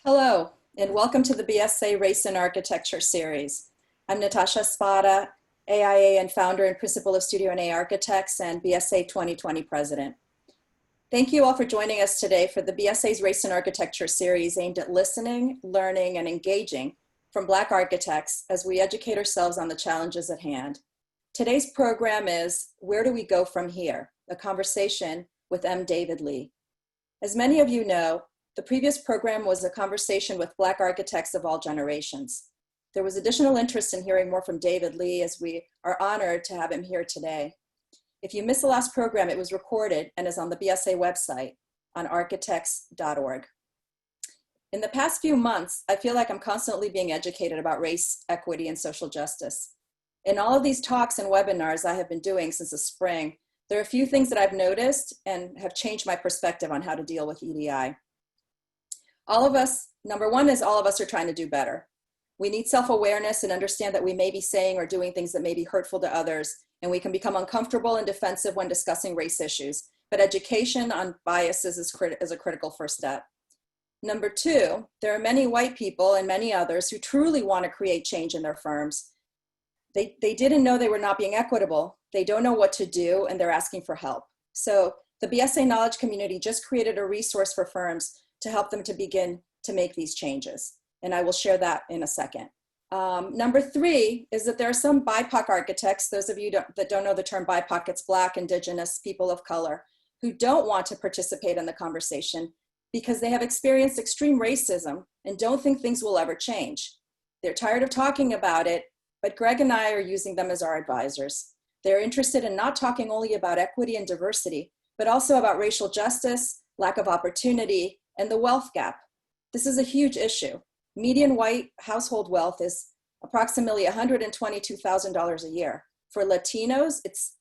Hello, and welcome to the BSA Race and Architecture series. I'm Natasha Espada AIA and founder and principal of Studio ENÉE Architects and BSA 2020 president. Thank you all for joining us today for the BSA's Race and Architecture series aimed at listening, learning, and engaging from Black architects as we educate ourselves on the challenges at hand. Today's program is Where Do We Go From Here? A conversation with M. David Lee. As many of you know, the previous program was a conversation with Black architects of all generations. There was additional interest in hearing more from David Lee, as we are honored to have him here today. If you missed the last program, it was recorded and is on the BSA website on architects.org. In the past few months, I feel like I'm constantly being educated about race, equity, and social justice. In all of these talks and webinars I have been doing since the spring, there are a few things that I've noticed and have changed my perspective on how to deal with EDI. All of us, number one is all of us are trying to do better. We need self-awareness and understand that we may be saying or doing things that may be hurtful to others, and we can become uncomfortable and defensive when discussing race issues. But education on biases is a critical first step. Number two, there are many white people and many others who truly want to create change in their firms. They didn't know they were not being equitable. They don't know what to do, and they're asking for help. So the BSA Knowledge Community just created a resource for firms to help them to begin to make these changes. And I will share that in a second. Number three is that there are some BIPOC architects, those of you that don't know the term BIPOC, it's Black, Indigenous, people of color, who don't want to participate in the conversation because they have experienced extreme racism and don't think things will ever change. They're tired of talking about it, but Greg and I are using them as our advisors. They're interested in not talking only about equity and diversity, but also about racial justice, lack of opportunity, and the wealth gap. This is a huge issue. Median white household wealth is approximately $122,000 a year. For Latinos, it's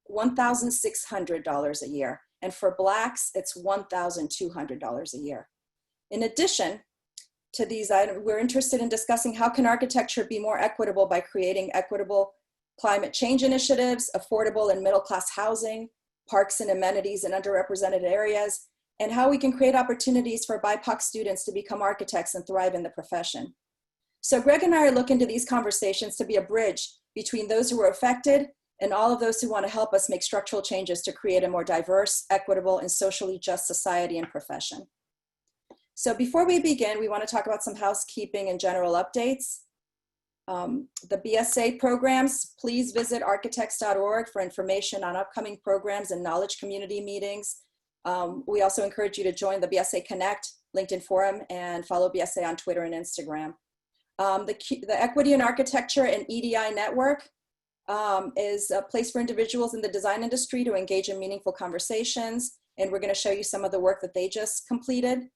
$1,600 a year. And for Blacks, it's $1,200 a year. In addition to these items, we're interested in discussing how can architecture be more equitable by creating equitable climate change initiatives, affordable and middle-class housing, parks and amenities in underrepresented areas, and how we can create opportunities for BIPOC students to become architects and thrive in the profession. So Greg and I are looking to these conversations to be a bridge between those who are affected and all of those who want to help us make structural changes to create a more diverse, equitable, and socially just society and profession. So before we begin, we want to talk about some housekeeping and general updates. The BSA programs, please visit architects.org for information on upcoming programs and knowledge community meetings. We also encourage you to join the BSA Connect LinkedIn forum and follow BSA on Twitter and Instagram. The Equity in Architecture and EDI Network is a place for individuals in the design industry to engage in meaningful conversations, and we're going to show you some of the work that they just completed.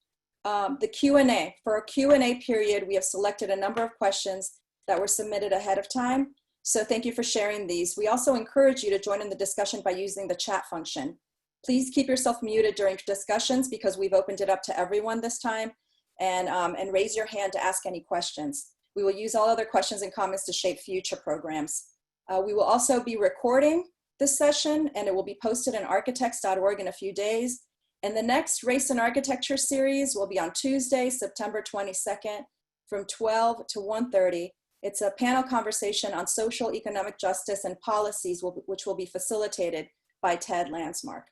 The Q&A. For our Q&A period, we have selected a number of questions that were submitted ahead of time, so thank you for sharing these. We also encourage you to join in the discussion by using the chat function. Please keep yourself muted during discussions because we've opened it up to everyone this time, and raise your hand to ask any questions. We will use all other questions and comments to shape future programs. We will also be recording this session, and it will be posted on architects.org in a few days. And the next Race and Architecture series will be on Tuesday, September 22nd from 12 to 1:30. It's a panel conversation on social, economic justice, and policies, which will be facilitated by Ted Landsmark.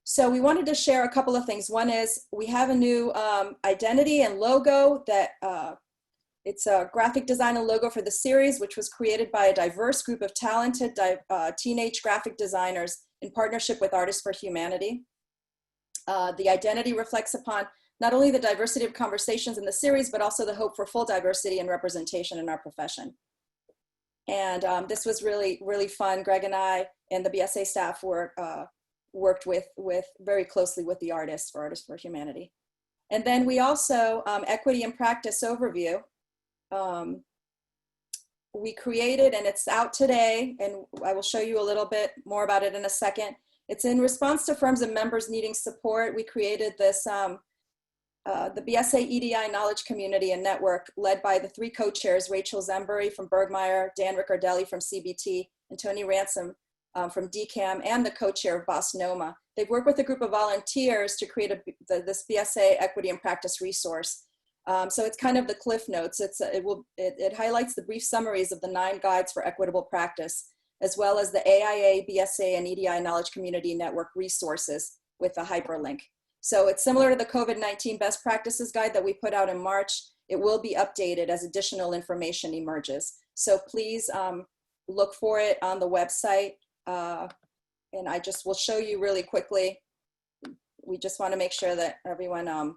So we wanted to share a couple of things. One is we have a new identity and logo that it's a graphic design and logo for the series, which was created by a diverse group of talented teenage graphic designers in partnership with Artists for Humanity. The identity reflects upon not only the diversity of conversations in the series, but also the hope for full diversity and representation in our profession. And this was really, really fun. Greg and I and the BSA staff worked very closely with the Artists for Humanity. And then we also, Equity in Practice Overview, we created, and it's out today, and I will show you a little bit more about it in a second. It's in response to firms and members needing support. We created this, the BSA EDI Knowledge Community and Network led by the three co-chairs, Rachel Zembury from Bergmeyer, Dan Riccardelli from CBT, and Tony Ransom from DCAM and the co-chair of BOSNOMA. They've worked with a group of volunteers to create this BSA equity and practice resource. So it's kind of the cliff notes. It highlights the brief summaries of the 9 guides for equitable practice, as well as the AIA, BSA, and EDI Knowledge Community Network resources with a hyperlink. So it's similar to the COVID-19 best practices guide that we put out in March. It will be updated as additional information emerges. So please look for it on the website. And I just will show you really quickly. We just want to make sure that everyone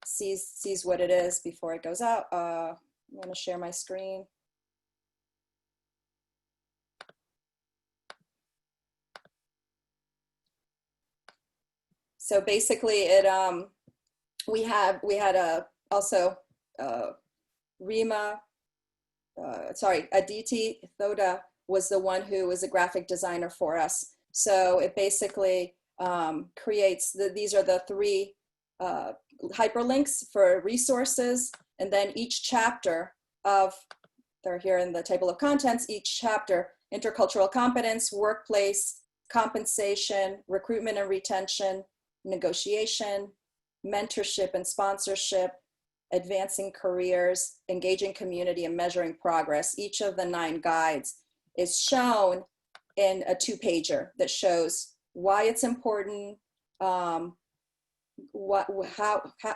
sees what it is before it goes out. I'm going to share my screen. So basically, we had Aditi Thoda was the one who was a graphic designer for us. So it basically creates, these are the 3 hyperlinks for resources, and then each chapter they're here in the table of contents, each chapter, intercultural competence, workplace, compensation, recruitment and retention, negotiation, mentorship and sponsorship, advancing careers, engaging community, and measuring progress. Each of the 9 guides is shown in a 2-pager that shows why it's important,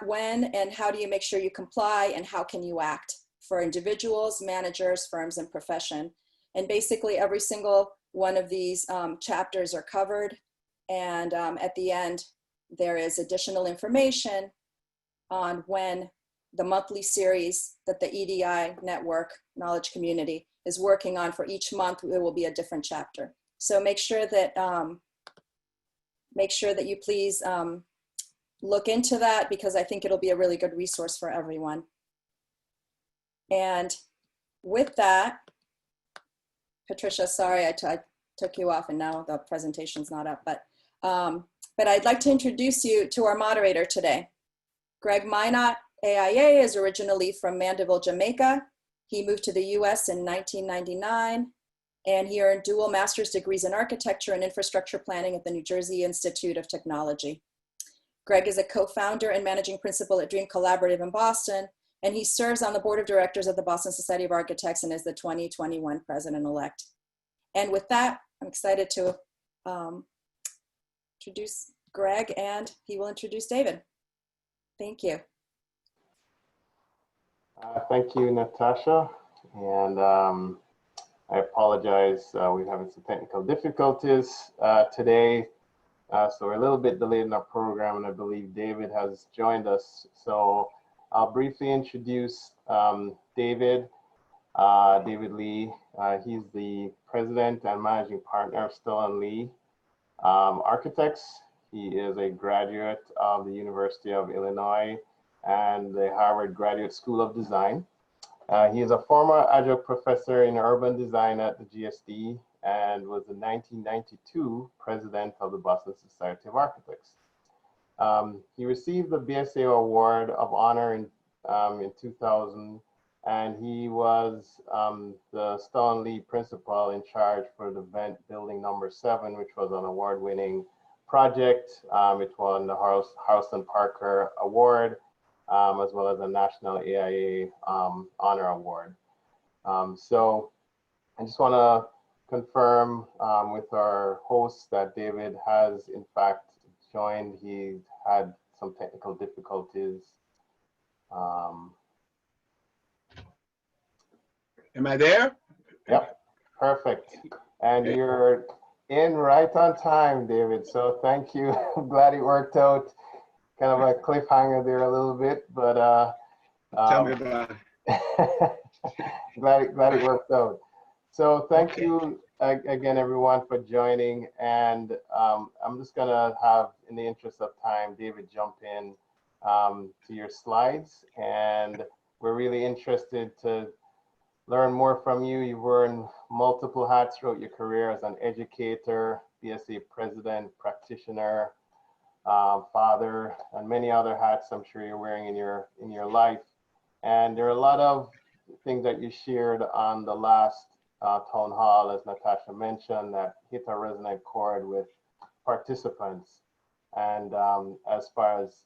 when and how do you make sure you comply, and how can you act for individuals, managers, firms, and profession. And basically every single one of these chapters are covered. And at the end, there is additional information on when the monthly series that the EDI network knowledge community is working on. For each month, it will be a different chapter. So make sure that you please look into that, because I think it'll be a really good resource for everyone. And with that, Patricia, sorry I took you off and now the presentation's not up, but I'd like to introduce you to our moderator today. Greg Minott AIA is originally from Mandeville, Jamaica. He moved to the US in 1999, and he earned dual master's degrees in architecture and infrastructure planning at the New Jersey Institute of Technology. Greg is a co-founder and managing principal at Dream Collaborative in Boston, and he serves on the board of directors of the Boston Society of Architects and is the 2021 president-elect. And with that, I'm excited to introduce Greg, and he will introduce David. Thank you. Thank you, Natasha. And I apologize, we're having some technical difficulties today. So we're a little bit delayed in our program, and I believe David has joined us. So I'll briefly introduce David Lee. He's the president and managing partner of Stull & Lee Architects. He is a graduate of the University of Illinois and the Harvard Graduate School of Design. He is a former adjunct professor in urban design at the GSD and was the 1992 president of the Boston Society of Architects. He received the BSA Award of Honor in 2000, and he was the Stull & Lee principal in charge for the Vent Building No. 7, which was an award-winning project. It won the Harrison Parker Award, as well as a National AIA Honor Award. So I just want to confirm with our host that David has in fact joined. He had some technical difficulties. Am I there? Yep, perfect. And you're in right on time, David. So thank you. I'm glad it worked out. Kind of a cliffhanger there a little bit, but Tell me about it. glad it worked out. So thank you again, everyone, for joining. And I'm just gonna have, in the interest of time, David jump in to your slides. And we're really interested to learn more from you. You've worn multiple hats throughout your career as an educator, BSA president, practitioner, father, and many other hats I'm sure you're wearing in your life. And there are a lot of things that you shared on the last town hall, as Natasha mentioned, that hit a resonant chord with participants. And as far as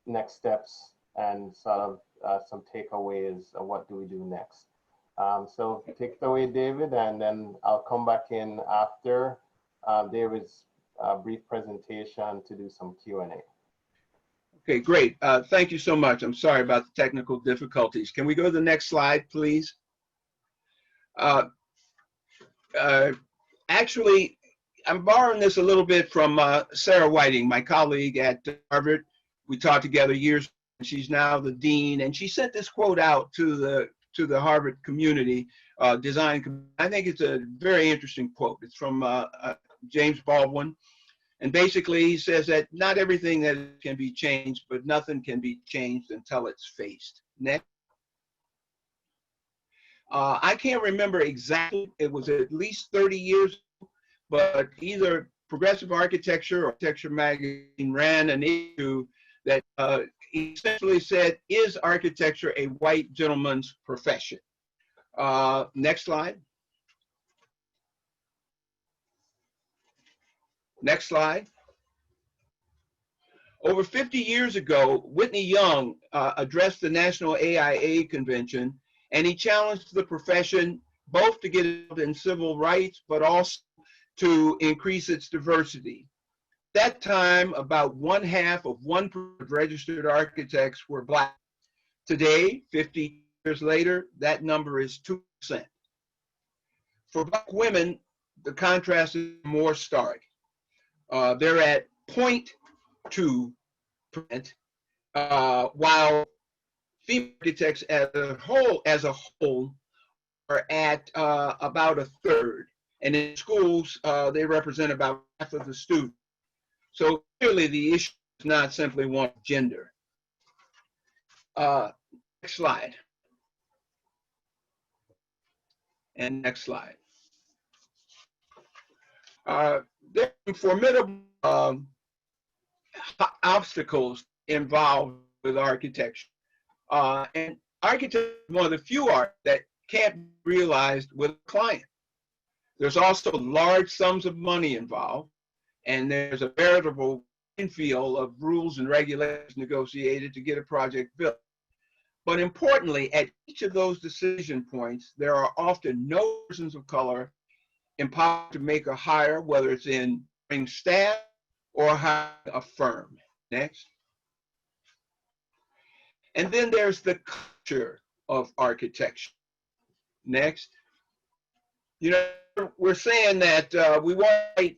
next steps and sort of some takeaways of what do we do next. So take it away, David, and then I'll come back in after David's brief presentation to do some Q&A. Okay, great. Thank you so much. I'm sorry about the technical difficulties. Can we go to the next slide, please? Actually, I'm borrowing this a little bit from Sarah Whiting, my colleague at Harvard. We taught together years. She's now the dean, and she sent this quote out to the Harvard community, design. I think it's a very interesting quote. It's from James Baldwin. And basically, he says that not everything that can be changed, but nothing can be changed until it's faced. Next. I can't remember exactly, it was at least 30 years ago, but either Progressive Architecture or Architecture Magazine ran an issue that essentially said, is architecture a white gentleman's profession? Next slide. Next slide. Over 50 years ago, Whitney Young addressed the National AIA convention, and he challenged the profession both to get involved in civil rights, but also to increase its diversity. At that time, about 1/2 of 1% of registered architects were Black. Today, 50 years later, that number is 2%. For Black women, the contrast is more stark. They're at 0.2%, while female architects as a whole are at about 1/3. And in schools, they represent about 1/2 of the students. So clearly the issue is not simply one of gender. Next slide. And next slide. There are formidable obstacles involved with architecture. And architecture is one of the few arts that can't be realized with a client. There's also large sums of money involved, and there's a veritable field of rules and regulations negotiated to get a project built. But importantly, at each of those decision points, there are often no persons of color empowered to make a hire, whether it's in hiring staff or hiring a firm. Next. And then there's the culture of architecture. Next. You know, we're saying that we want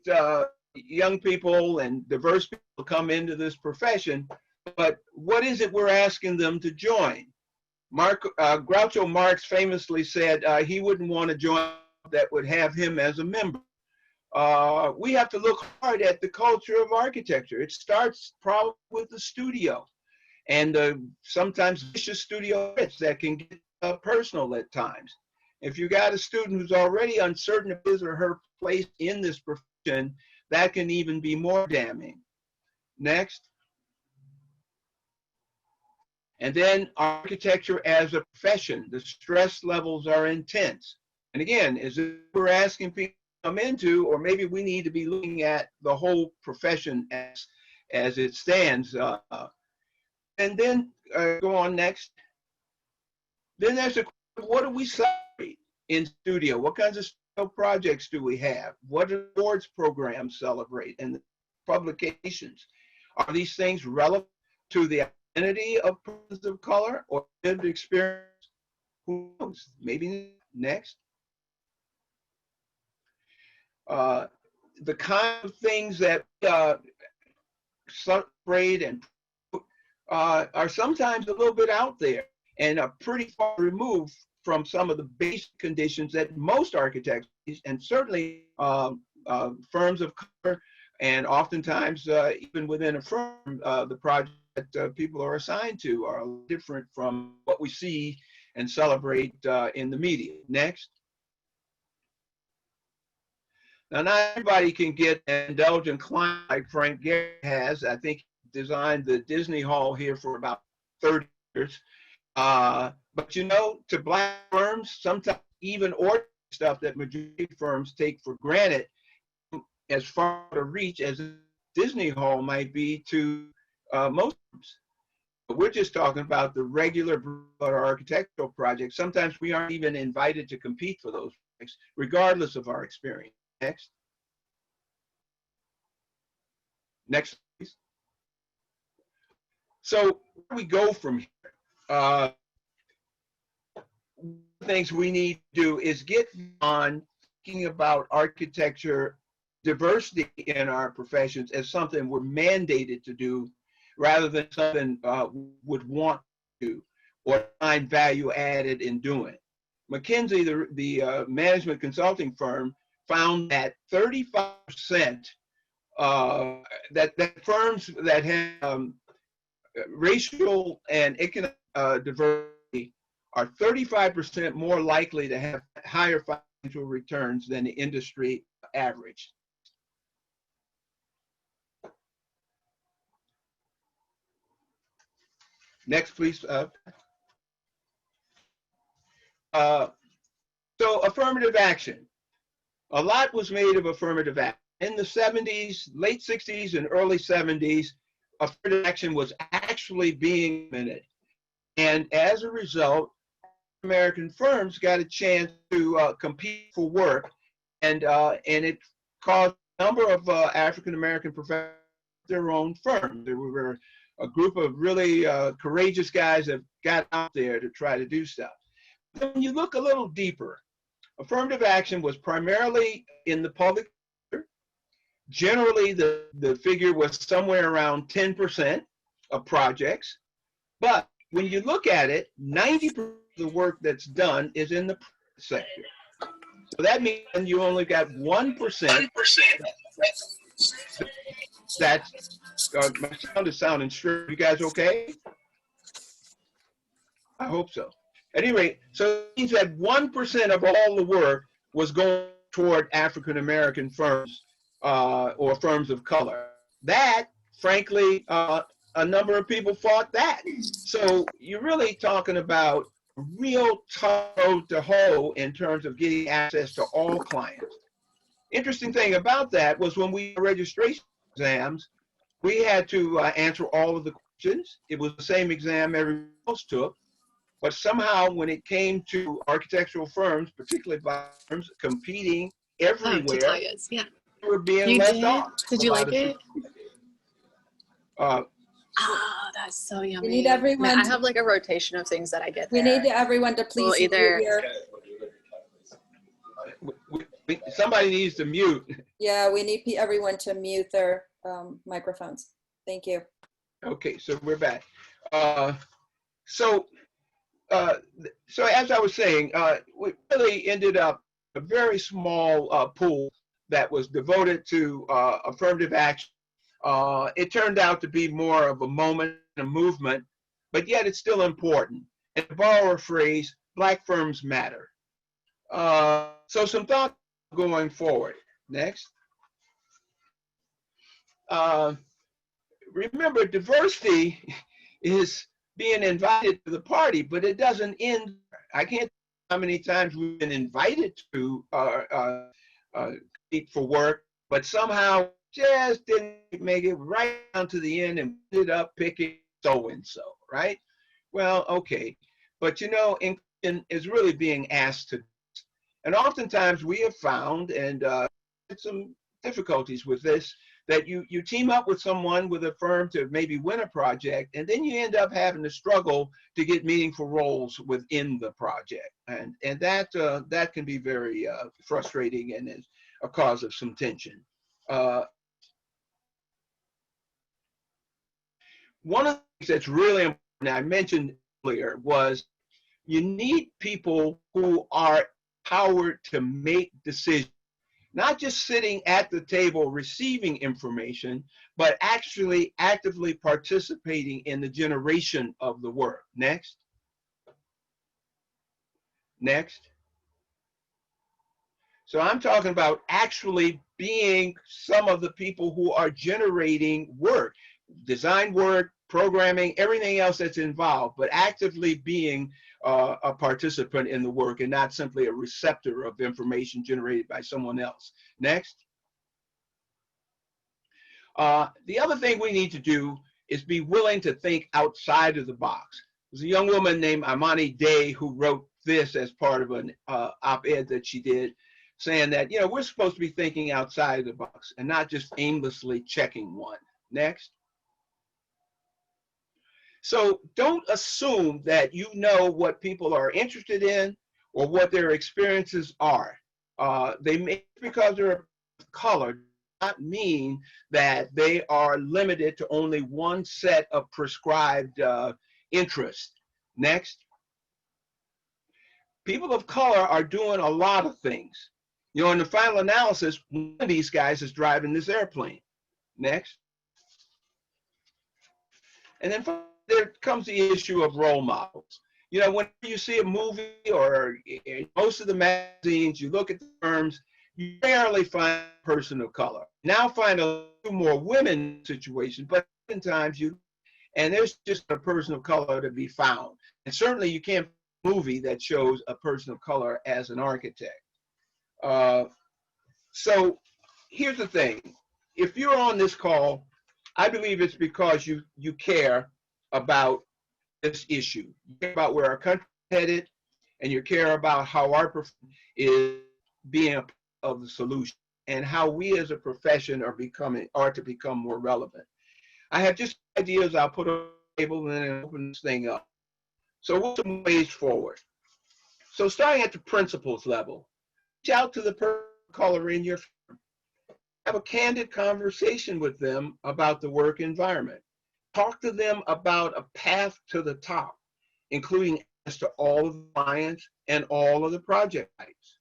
young people and diverse people to come into this profession, but what is it we're asking them to join? Groucho Marx famously said he wouldn't want to join that would have him as a member. We have to look hard at the culture of architecture. It starts probably with the studio, and sometimes vicious studio that can get personal at times. If you got a student who's already uncertain of his or her place in this profession, that can even be more damning. Next. And then architecture as a profession, the stress levels are intense. And again, is it we're asking people to come into, or maybe we need to be looking at the whole profession as it stands. And then go on next. Then there's a question, what do we celebrate in studio? What kinds of studio projects do we have? What do awards programs celebrate and the publications? Are these things relevant to the identity of persons of color or lived experience? Who knows? Maybe next. The kind of things that celebrate and are sometimes a little bit out there and are pretty far removed from some of the basic conditions that most architects and certainly firms of color and oftentimes even within a firm, the project that people are assigned to are different from what we see and celebrate in the media. Next. Now, not everybody can get an indulgent client like Frank Gehry has. I think he designed the Disney Hall here for about 30 years. But you know, to Black firms, sometimes even ordinary stuff that majority firms take for granted as far to reach as Disney Hall might be to most firms. We're just talking about the regular architectural projects. Sometimes we aren't even invited to compete for those projects, regardless of our experience. Next. Next, please. So where do we go from here? Things we need to do is get on thinking about architecture diversity in our professions as something we're mandated to do rather than something would want to do or find value added in doing. McKinsey, the management consulting firm, found that 35% that firms that have racial and economic diversity are 35% more likely to have higher financial returns than the industry average. Next, please. So affirmative action. A lot was made of affirmative action. In the 70s, late 60s and early 70s, affirmative action was actually being implemented. And as a result, American firms got a chance to compete for work. And it caused a number of African-American professionals their own firms. There were a group of really courageous guys that got out there to try to do stuff. But when you look a little deeper, affirmative action was primarily in the public sector. Generally, the figure was somewhere around 10% of projects. But when you look at it, 90% of the work that's done is in the private sector. So that means you only got 1%. That's my sound is sounding straight. You guys okay? I hope so. At any rate, so it means that 1% of all the work was going toward African-American firms or firms of color. That, frankly, a number of people fought that. So you're really talking about real tough road to hoe in terms of getting access to all clients. Interesting thing about that was when we did registration exams, we had to answer all of the questions. It was the same exam everyone else took, but somehow when it came to architectural firms, particularly by firms competing everywhere, yeah, we were being you left did? off. Did you like it? Oh, that's so yummy. We need everyone. I have like a rotation of things that I get We there. need everyone to please Well, either- mute your. somebody needs to mute. Yeah, we need everyone to mute their microphones. Thank you. Okay, so we're back. So as I was saying, we really ended up a very small pool that was devoted to affirmative action. It turned out to be more of a moment, a movement, but yet it's still important. And to borrow a phrase, Black firms matter. So some thoughts going forward. Next. Remember, diversity is being invited to the party, but it doesn't end. I can't tell how many times we've been invited to compete for work, but somehow just didn't make it right down to the end and ended up picking so-and-so, right? Well, okay. But you know, inclusion is really being asked to. And oftentimes we have found, and some difficulties with this, that you team up with someone, with a firm to maybe win a project, and then you end up having to struggle to get meaningful roles within the project. And that can be very frustrating and is a cause of some tension. One of the things that's really important, I mentioned earlier, was you need people who are empowered to make decisions. Not just sitting at the table receiving information, but actually actively participating in the generation of the work. Next. Next. So I'm talking about actually being some of the people who are generating work, design work, programming, everything else that's involved, but actively being a participant in the work and not simply a receptor of information generated by someone else. Next. The other thing we need to do is be willing to think outside of the box. There's a young woman named Imani Day who wrote this as part of an op-ed that she did, saying that, you know, we're supposed to be thinking outside of the box and not just aimlessly checking one. Next. So don't assume that you know what people are interested in or what their experiences are. They may, because they're of color, not mean that they are limited to only one set of prescribed interests. Next. People of color are doing a lot of things. You know, in the final analysis, one of these guys is driving this airplane. Next. And then there comes the issue of role models. You know, when you see a movie or in most of the magazines, you look at the firms, you rarely find a person of color. Now find a few more women situations, but oftentimes and there's just a person of color to be found. And certainly you can't find a movie that shows a person of color as an architect. So here's the thing. If you're on this call, I believe it's because you care about this issue. You care about where our country is headed, and you care about how our profession is being a part of the solution and how we as a profession are to become more relevant. I have just ideas I'll put on the table and then open this thing up. So what's some ways forward? So starting at the principals level, reach out to the person of color in your firm. Have a candid conversation with them about the work environment. Talk to them about a path to the top, including access to all of the clients and all of the project types.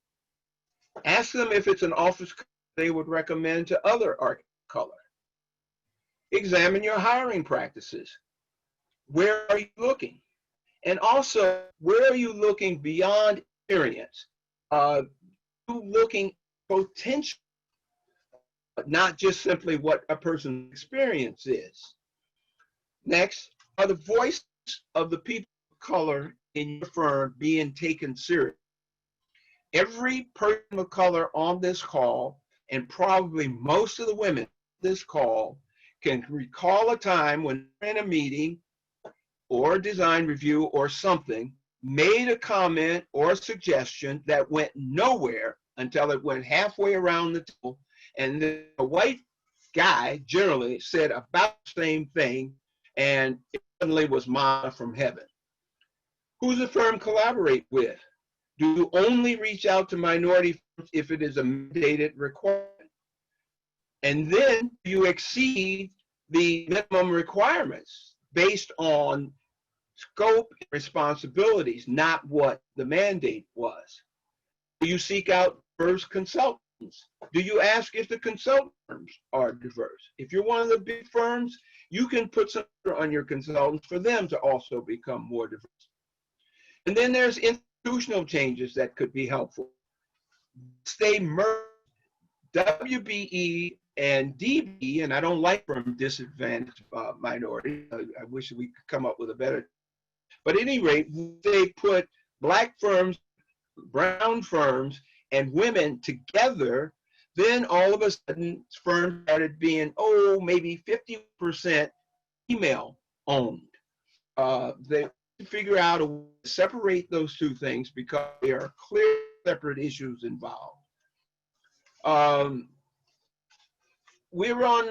Ask them if it's an office they would recommend to other architects of color. Examine your hiring practices. Where are you looking? And also, where are you looking beyond experience? You looking potential, but not just simply what a person's experience is. Next, are the voices of the people of color in your firm being taken seriously? Every person of color on this call, and probably most of the women on this call, can recall a time when they're in a meeting or a design review or something, made a comment or a suggestion that went nowhere until it went halfway around the table, and the white guy generally said about the same thing, and it suddenly was manna from heaven. Who does the firm collaborate with? Do you only reach out to minority firms if it is a mandated requirement? And then you exceed the minimum requirements based on scope and responsibilities, not what the mandate was. Do you seek out diverse consultants? Do you ask if the consultant firms are diverse? If you're one of the big firms, you can put some pressure on your consultants for them to also become more diverse. And then there's institutional changes that could be helpful. Stay merged. WBE and DB, and I don't like from disadvantaged minority. I wish we could come up with a better. But at any rate, they put black firms, brown firms, and women together. Then all of a sudden, firms started being, maybe 50% female owned. They figure out a way to separate those two things because there are clear separate issues involved. We're on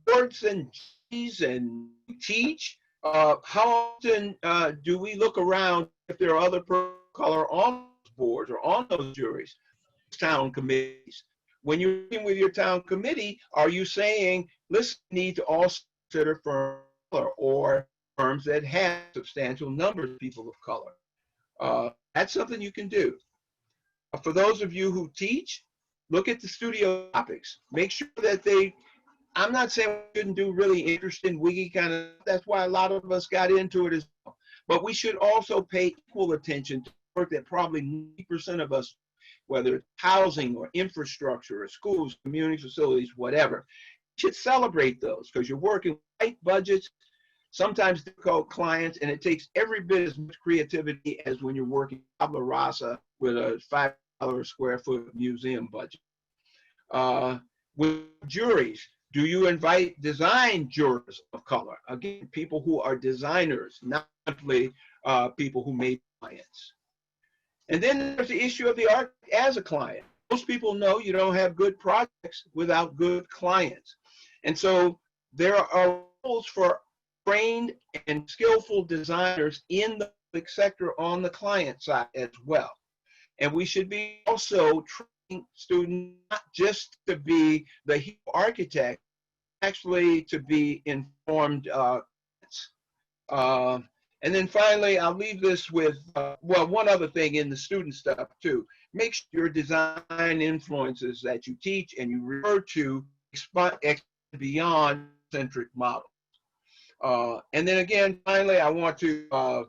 boards and G's and teach. How often do we look around if there are other people of color on those boards or on those juries, town committees? When you're working with your town committee, are you saying, listen, we need to also consider firms of color or firms that have substantial numbers of people of color? That's something you can do. For those of you who teach, look at the studio topics. Make sure that I'm not saying we shouldn't do really interesting, wiggy kind of, that's why a lot of us got into it as well. But we should also pay equal attention to work that probably 90% of us, whether it's housing or infrastructure or schools, community facilities, whatever, should celebrate those because you're working with tight budgets, sometimes difficult clients, and it takes every bit as much creativity as when you're working tabula rasa with a $5 a square foot museum budget. With juries, do you invite design jurors of color? Again, people who are designers, not simply people who made clients. And then there's the issue of the architect as a client. Most people know you don't have good projects without good clients. And so there are roles for trained and skillful designers in the public sector on the client side as well. And we should be also training students not just to be the architect, actually to be informed. And then finally, I'll leave this with, well, one other thing in the student stuff too. Make sure your design influences that you teach and you refer to expand beyond centric models. And then again, finally, I want to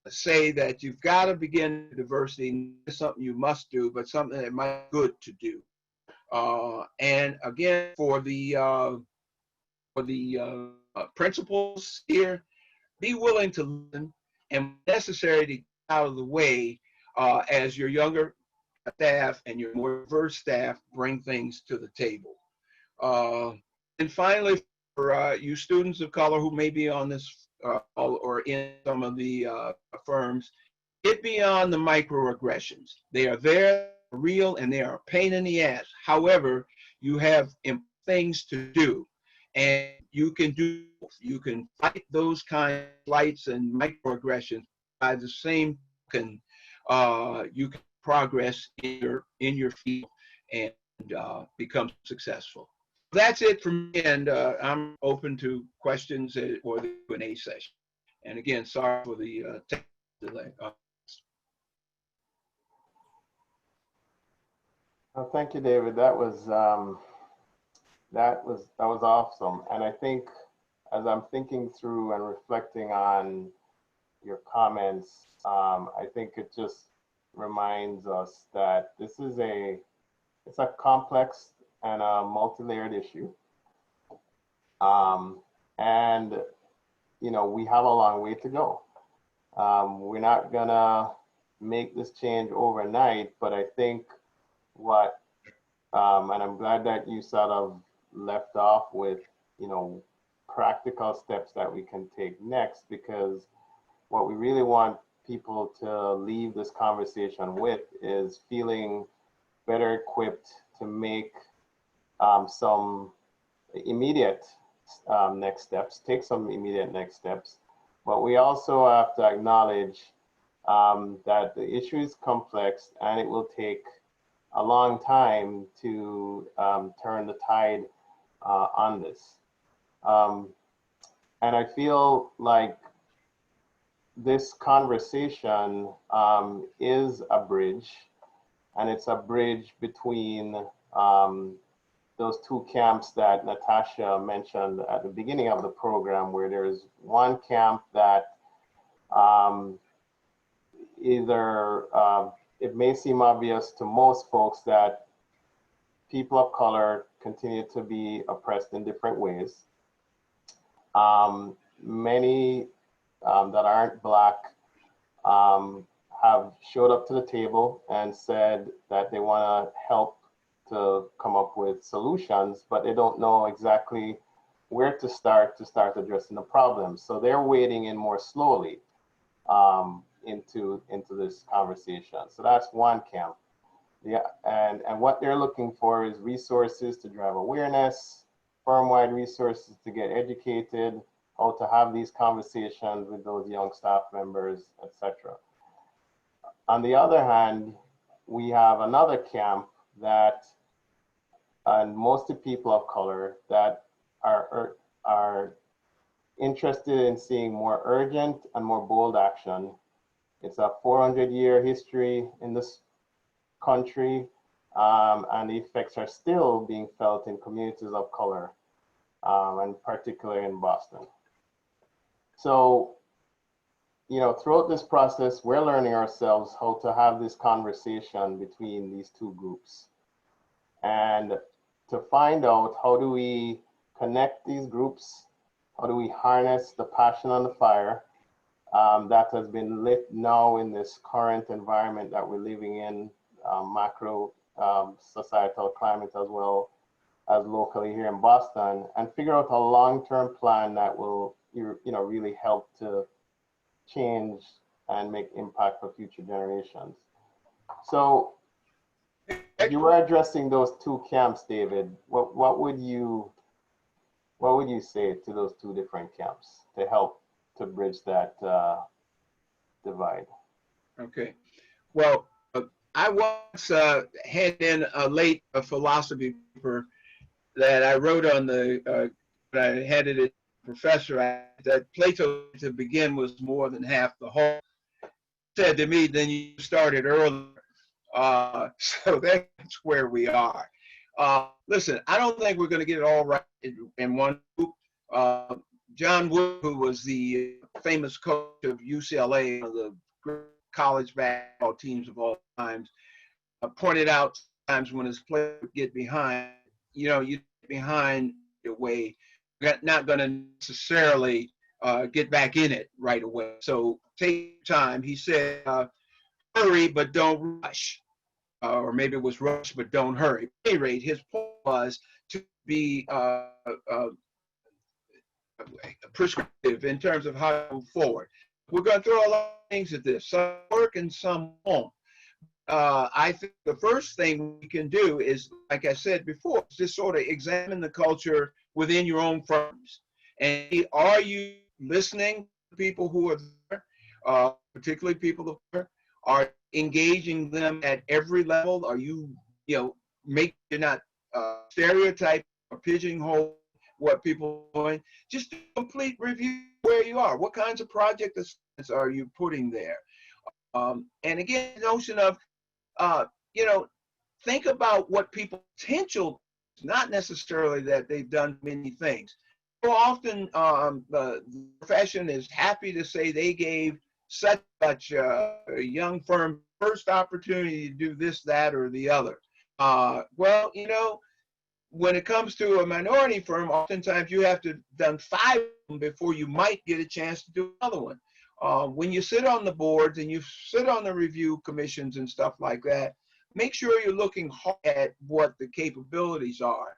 say that you've got to begin diversity. It's something you must do, but something that might be good to do. And again, for the principals here, be willing to listen and when necessary to get out of the way as your younger staff and your more diverse staff bring things to the table. And finally, for you students of color who may be on this or in some of the firms, get beyond the microaggressions. They are there, real, and they are a pain in the ass. However, you have things to do. And you can fight those kind of slights and microaggressions by the same token. You can progress in your field and become successful. That's it for me, and I'm open to questions or the Q&A session. And again, sorry for the delay. Well, thank you, David. That was awesome. And I think as I'm thinking through and reflecting on your comments, I think it just reminds us that this is it's a complex and a multi-layered issue. And, you know, we have a long way to go. We're not gonna make this change overnight, but I think what, and I'm glad that you sort of left off with, you know, practical steps that we can take next, because what we really want people to leave this conversation with is feeling better equipped to make some immediate next steps, take some immediate next steps. But we also have to acknowledge that the issue is complex and it will take a long time to turn the tide on this. And I feel like this conversation is a bridge, and it's a bridge between those two camps that Natasha mentioned at the beginning of the program, where there's one camp that either it may seem obvious to most folks that people of color continue to be oppressed in different ways. Many that aren't Black have showed up to the table and said that they want to help to come up with solutions, but they don't know exactly where to start addressing the problem. So they're wading in more slowly into this conversation. So that's one camp. Yeah, and what they're looking for is resources to drive awareness, firm-wide resources to get educated, how to have these conversations with those young staff members, etc. On the other hand, we have another camp that, and mostly people of color, that are interested in seeing more urgent and more bold action. It's a 400-year history in this country, and the effects are still being felt in communities of color, and particularly in Boston. So, you know, throughout this process, we're learning ourselves how to have this conversation between these two groups, and to find out how do we connect these groups, how do we harness the passion on the fire that has been lit now in this current environment that we're living in, macro societal climate as well as locally here in Boston, and figure out a long-term plan that will really help to change and make impact for future generations. So if you were addressing those two camps, David, what would you say to those two different camps to help to bridge that divide? Okay. Well, I once had in a late philosophy paper that I wrote on the, I had it as professor, that Plato to begin was more than half the whole. Said to me, then you started earlier. So that's where we are. Listen, I don't think we're going to get it all right in one group. John Wood, who was the famous coach of UCLA, one of the great college basketball teams of all times, pointed out times when his players would get behind, you get behind your way, you're not going to necessarily get back in it right away. So take time. He said, hurry, but don't rush. Or maybe it was rush, but don't hurry. At any rate, his point was to be prescriptive in terms of how to move forward. We're going to throw a lot of things at this. Some work and some won't. I think the first thing we can do is, like I said before, just sort of examine the culture within your own firms. And are you listening to people who are there, particularly people of color? Are engaging them at every level? Are you're not stereotype or pigeonhole what people are doing? Just a complete review where you are. What kinds of project assignments are you putting there? And again, the notion of, think about what people potential, not necessarily that they've done many things. So often the profession is happy to say they gave such a young firm first opportunity to do this, that, or the other. Well, when it comes to a minority firm, oftentimes you have to have done 5 of them before you might get a chance to do another one. When you sit on the boards and you sit on the review commissions and stuff like that, make sure you're looking hard at what the capabilities are.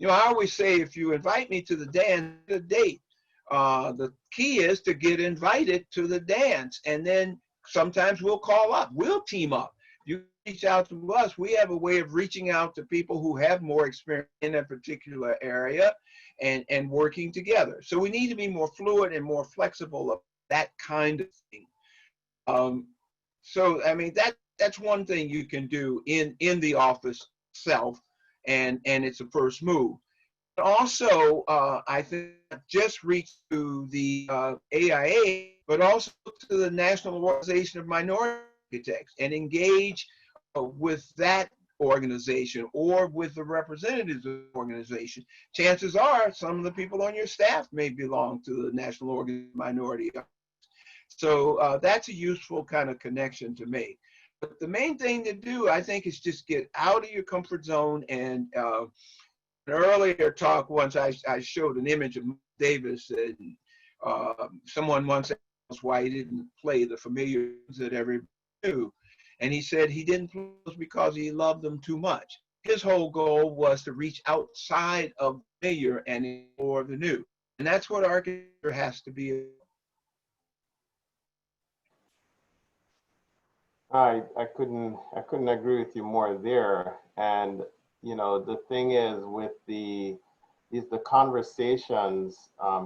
I always say, if you invite me to the dance, get a date. The key is to get invited to the dance, and then sometimes we'll call up, we'll team up. You reach out to us. We have a way of reaching out to people who have more experience in a particular area and working together. So we need to be more fluid and more flexible of that kind of thing. So I mean, that's one thing you can do in the office itself, and it's a first move. Also, I think just reach to the AIA, but also to the National Organization of Minority Architects and engage with that organization or with the representatives of the organization. Chances are some of the people on your staff may belong to the National Organization of Minority Architects. So that's a useful kind of connection to make. But the main thing to do, I think, is just get out of your comfort zone. And an earlier talk once, I showed an image of Davis, and someone once asked why he didn't play the familiar that everybody knew. And he said he didn't play those because he loved them too much. His whole goal was to reach outside of familiar and explore the new. And that's what architecture has to be. I couldn't agree with you more there. And the thing is with the conversations,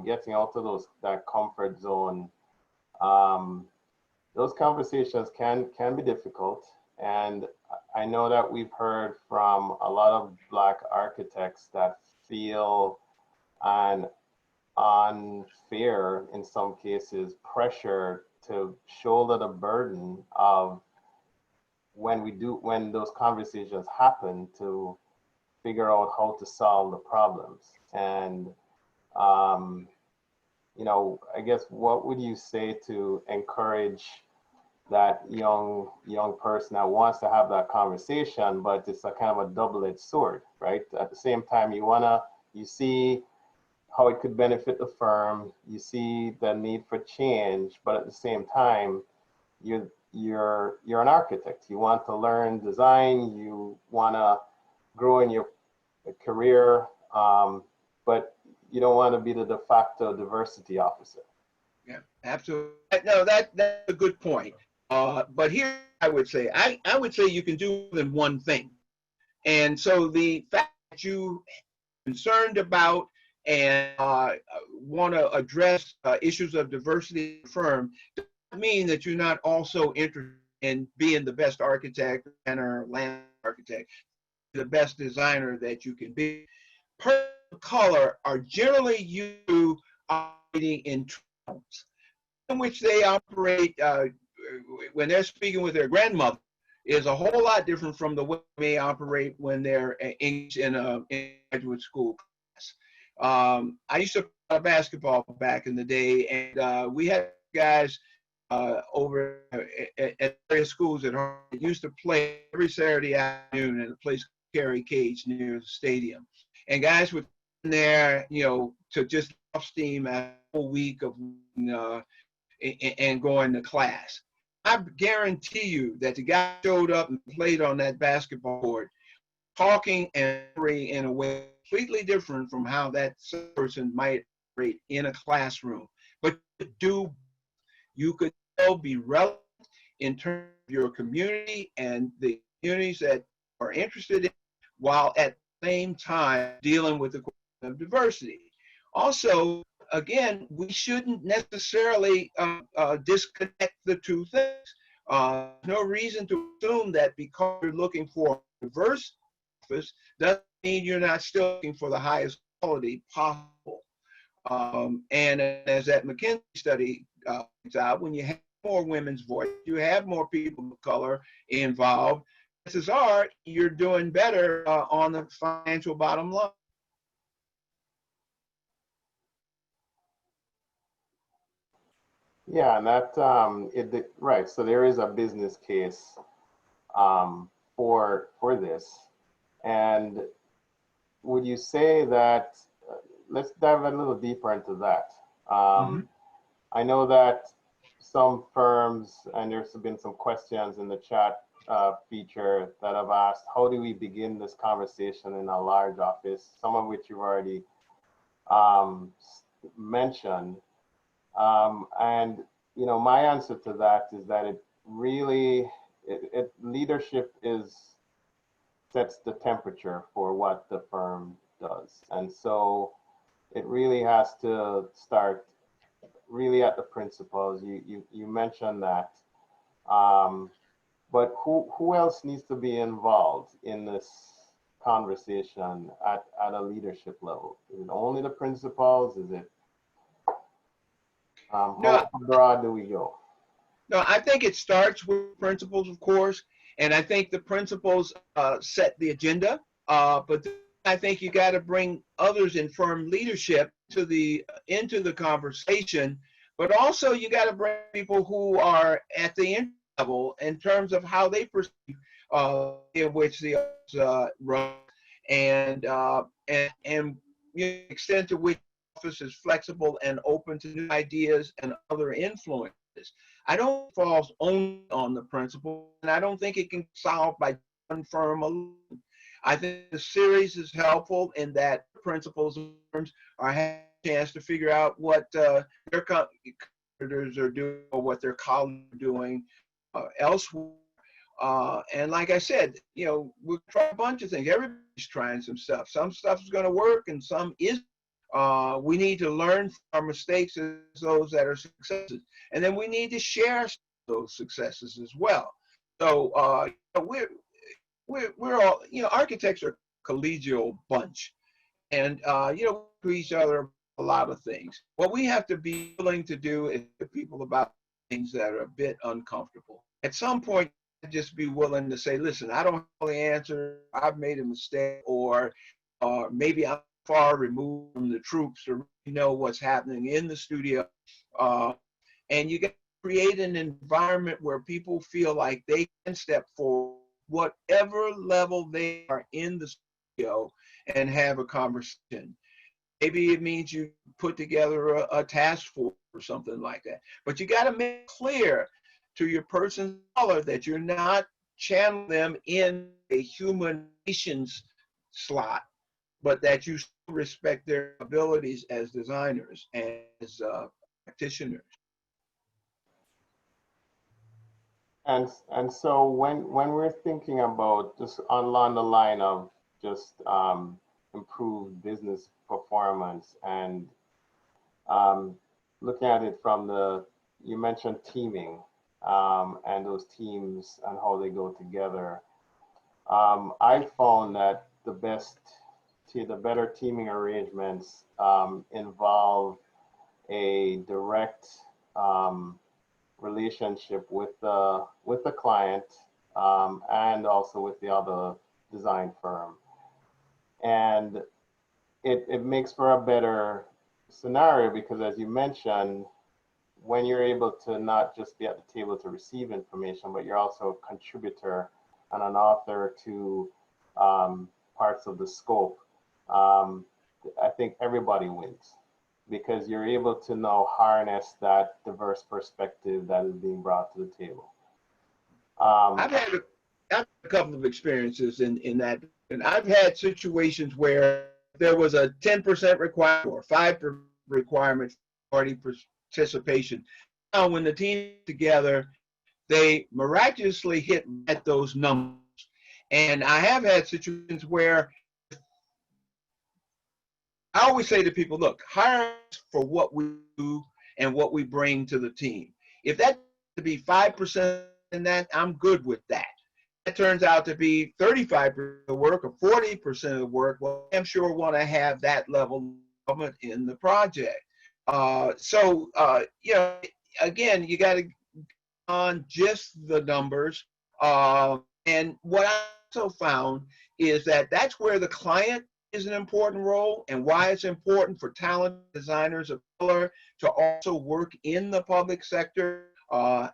getting out of that comfort zone. Those conversations can be difficult, and I know that we've heard from a lot of Black architects that feel unfair, in some cases, pressure to shoulder the burden of when those conversations happen, to figure out how to solve the problems. And I guess what would you say to encourage that young person that wants to have that conversation, but it's a kind of a double-edged sword, right? At the same time, you see how it could benefit the firm. You see the need for change, but at the same time, you're an architect. You want to learn design. You want to grow in your career, but you don't want to be the de facto diversity officer. Yeah, absolutely. No, that's a good point. But here I would say you can do more than one thing. And so the fact that you are concerned about and want to address issues of diversity in the firm doesn't mean that you're not also interested in being the best architect and land architect, the best designer that you can be. Persons of color are generally used operating in tones in which they operate when they're speaking with their grandmother is a whole lot different from the way they operate when they're engaged in a graduate school class. I used to play basketball back in the day, and we had guys over at various schools at home that used to play every Saturday afternoon at a place called Carey Cage near the stadium. And guys would come there, you know, to just off steam after a whole week of and going to class. I guarantee you that the guy showed up and played on that basketball court, talking and in a way completely different from how that person might operate in a classroom. But you could still be relevant in terms of your community and the communities that are interested in, while at the same time dealing with the question of diversity. Also, again, we shouldn't necessarily disconnect the two things. No reason to assume that because you're looking for a diverse office doesn't mean you're not still looking for the highest quality possible. And as that McKinsey study points out, when you have more women's voice, you have more people of color involved, chances are you're doing better on the financial bottom line. Yeah, and that right. So there is a business case for this. And would you say that? Let's dive a little deeper into that. I know that some firms, and there's been some questions in the chat feature that have asked, how do we begin this conversation in a large office? Some of which you've already mentioned. And you know, my answer to that is that it really, leadership sets the temperature for what the firm does, and so it really has to start really at the principles. You mentioned that, but who else needs to be involved in this conversation at a leadership level? Is it only the principals? Is it how broad do we go? No, I think it starts with principles, of course, and I think the principles set the agenda. But I think you got to bring others in firm leadership into the conversation. But also, you got to bring people who are at the end level in terms of how they perceive in which the office runs, and the extent to which office is flexible and open to new ideas and other influences. I don't think it falls only on the principal, and I don't think it can be solved by one firm alone. I think the series is helpful in that principals and firms are having a chance to figure out what their competitors are doing or what their colleagues are doing elsewhere. And like I said, you know, we'll try a bunch of things. Everybody's trying some stuff. Some stuff is going to work and some isn't. We need to learn from our mistakes as those that are successes. And then we need to share those successes as well. So we're all, you know, architects are a collegial bunch. And, you know, to each other a lot of things. What we have to be willing to do is to people about things that are a bit uncomfortable. At some point, just be willing to say, listen, I don't have the answer. I've made a mistake, or maybe I'm far removed from the troops to really know what's happening in the studio. And you got to create an environment where people feel like they can step forward, whatever level they are in the studio, and have a conversation. Maybe it means you put together a task force or something like that. But you got to make clear to your person of color that you're not channeling them in a human relations slot, but that you respect their abilities as designers and as practitioners. And so when we're thinking about just along the line of just improved business performance and looking at it from you mentioned teaming and those teams and how they go together. I found that the better teaming arrangements involve a direct relationship with the client and also with the other design firm, and it makes for a better scenario because, as you mentioned, when you're able to not just be at the table to receive information, but you're also a contributor and an author to parts of the scope, I think everybody wins because you're able to now harness that diverse perspective that is being brought to the table. I've had a couple of experiences in that, and I've had situations where there was a 10% requirement or 5% requirement for party participation. Now, when the team together, they miraculously hit at those numbers. And I have had situations where I always say to people, look, hire us for what we do and what we bring to the team. If that to be 5% in that, I'm good with that. That turns out to be 35% of the work or 40% of the work. Well, I'm sure want to have that level of involvement in the project. You know, again, you got to on just the numbers. And what I also found is that that's where the client is an important role, and why it's important for talented designers of color to also work in the public sector,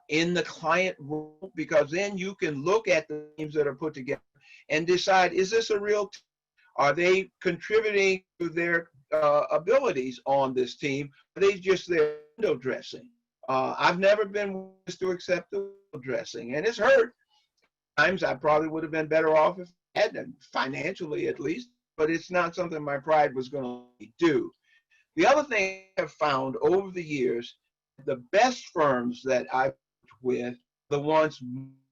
in the client role, because then you can look at the teams that are put together and decide, is this a real team? Are they contributing to their abilities on this team? Are they just their window dressing? I've never been willing to accept the window dressing, and it's hurt. Times I probably would have been better off if I hadn't, financially at least, but it's not something my pride was going to do. The other thing I've found over the years, the best firms that I've worked with, the ones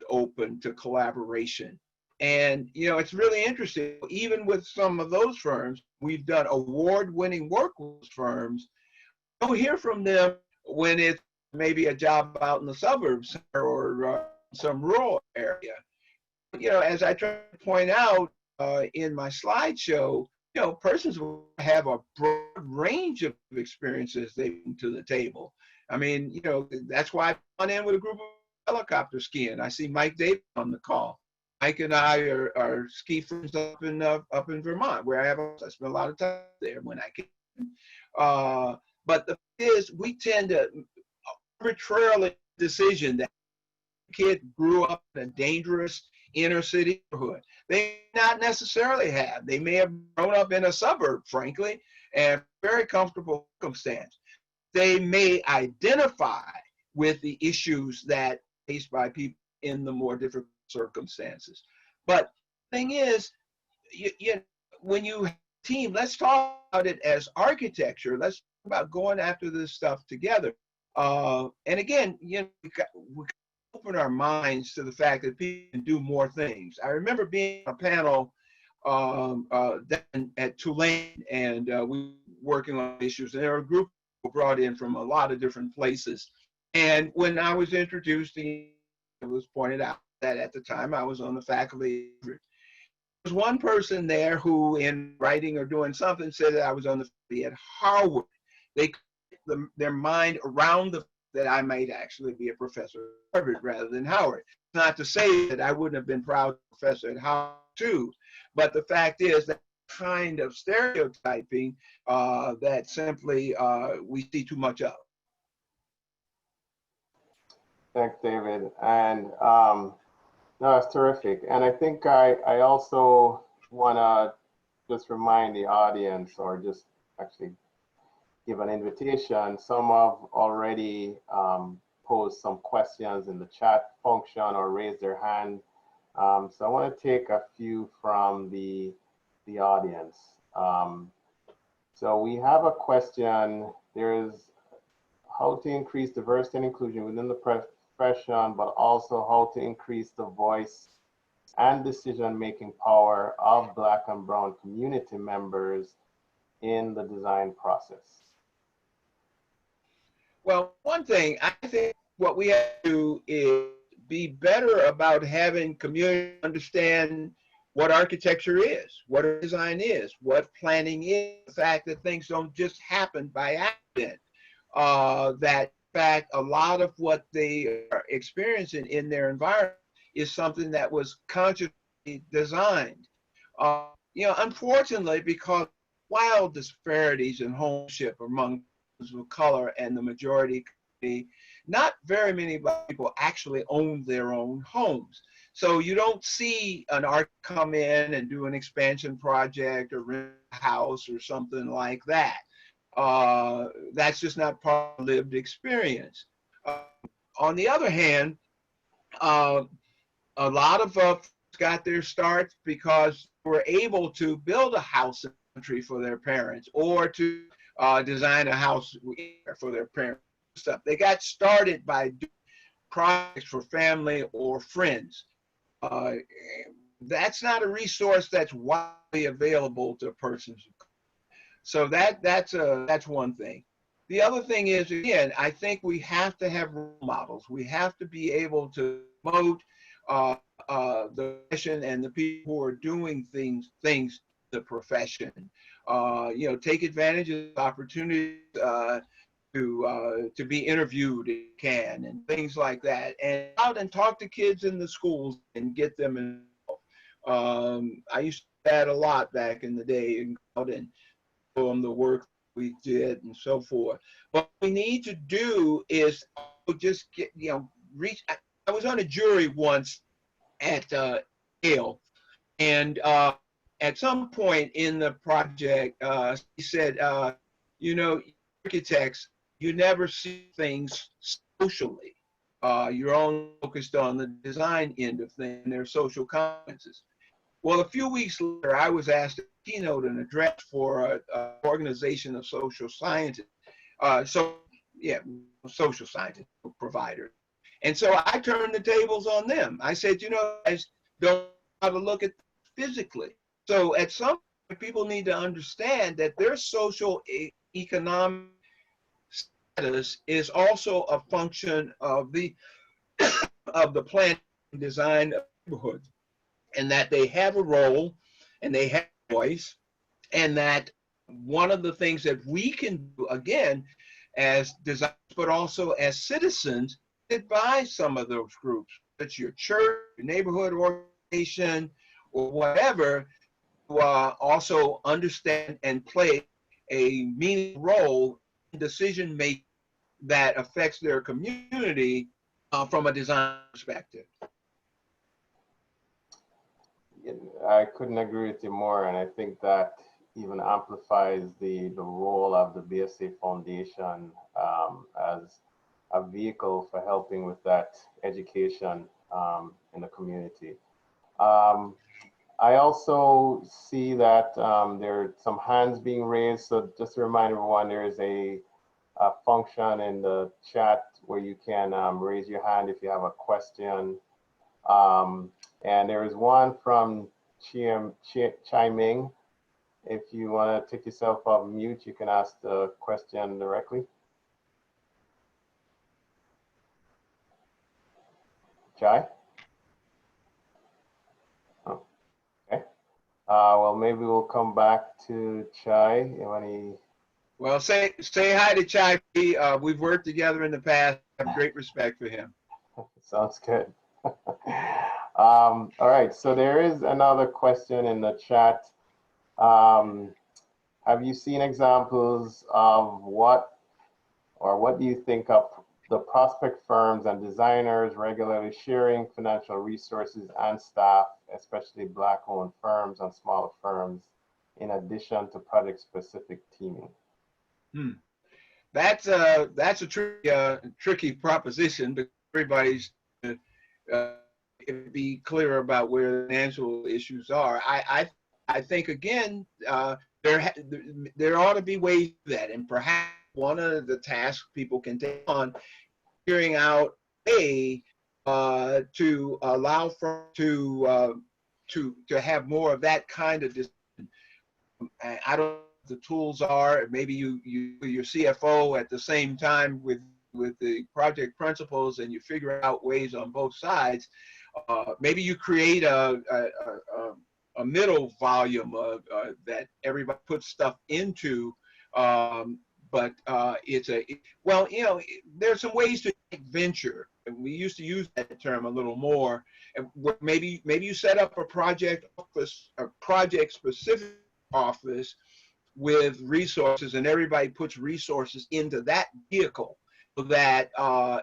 open to collaboration. And, you know, it's really interesting. Even with some of those firms, we've done award-winning work with firms. Don't hear from them when it's maybe a job out in the suburbs or some rural area. You know, as I try to point out in my slideshow, you know, persons will have a broad range of experiences they bring to the table. I mean, you know, that's why I've gone in with a group of helicopter skiing. I see Mike Davis on the call. Mike and I are ski friends up in Vermont, where I spend a lot of time there when I can. But the thing is, we tend to arbitrarily decision that kid grew up in a dangerous inner city neighborhood. They not necessarily have. They may have grown up in a suburb, frankly, and very comfortable circumstance. They may identify with the issues that are faced by people in the more difficult circumstances. But the thing is, when you have a team, let's talk about it as architecture. Let's talk about going after this stuff together. And again, you know, we open our minds to the fact that people can do more things. I remember being on a panel at Tulane, and we were working on issues, and there were a group of people brought in from a lot of different places. And when I was introduced, it was pointed out that at the time I was on the faculty. There was one person there who, in writing or doing something, said that I was on the faculty at Harvard. They put their mind around that I might actually be a professor at Harvard rather than Howard. Not to say that I wouldn't have been proud professor at Howard too, but the fact is that kind of stereotyping that simply we see too much of. Thanks, David. And no, that's terrific. And I think I also want to just remind the audience or just actually give an invitation. Some have already posed some questions in the chat function or raised their hand. So I want to take a few from the audience. So we have a question. There's how to increase diversity and inclusion within the profession, but also how to increase the voice and decision-making power of Black and Brown community members in the design process. Well, one thing, I think what we have to do is be better about having community understand what architecture is, what design is, what planning is, the fact that things don't just happen by accident, that in fact a lot of what they are experiencing in their environment is something that was consciously designed. You know, unfortunately, because wild disparities in homeownership among people of color and the majority community, not very many Black people actually own their own homes. So you don't see an architect come in and do an expansion project or rent a house or something like that. That's just not part of lived experience. On the other hand, a lot of folks got their starts because they were able to build a house in the country for their parents or to design a house for their parents. Stuff. They got started by doing projects for family or friends. That's not a resource that's widely available to persons. So that's one thing. The other thing is, again, I think we have to have role models. We have to be able to promote the profession and the people who are doing things the profession. You know, take advantage of opportunities to be interviewed if you can, and things like that, and out and talk to kids in the schools and get them involved. I used to do that a lot back in the day, and go out and show them the work we did and so forth. What we need to do is just get, you know, reach. I was on a jury once at Yale, and at some point in the project, he said, you know, architects, you never see things socially. You're only focused on the design end of things and their social consequences. Well, a few weeks later, I was asked to keynote an address for an organization of social scientists. Social scientists providers. And so I turned the tables on them. I said, you know, guys don't know how to look at physically. So at some point, people need to understand that their social economic status is also a function of the planning and design of neighborhoods, and that they have a role and they have a voice, and that one of the things that we can do, again, as designers, but also as citizens, advise some of those groups. It's your church, your neighborhood organization, or whatever, to also understand and play a meaningful role in decision making that affects their community from a design perspective. I couldn't agree with you more, and I think that even amplifies the role of the BSA Foundation as a vehicle for helping with that education in the community. I also see that there are some hands being raised, so just to remind everyone, there is a function in the chat where you can raise your hand if you have a question. And there is one from Chiming. If you want to take yourself off mute, you can ask the question directly. Chai? Oh, okay. Well, maybe we'll come back to Chai when he. Well, say hi to Chai. We've worked together in the past. I have great respect for him. Sounds good. All right, so there is another question in the chat. Have you seen examples of what do you think of the prospect firms and designers regularly sharing financial resources and staff, especially Black-owned firms and smaller firms, in addition to project-specific teaming? That's a tricky proposition, because everybody's be clear about where the financial issues are. I think again, there ought to be ways to do that, and perhaps one of the tasks people can take on figuring out to allow for to have more of that kind of decision. I don't know what the tools are. Maybe your CFO at the same time with the project principals, and you figure out ways on both sides. Maybe you create a middle volume of that everybody puts stuff into, but there's some ways to venture. We used to use that term a little more. And maybe you set up a project office, a project specific office with resources, and everybody puts resources into that vehicle, so that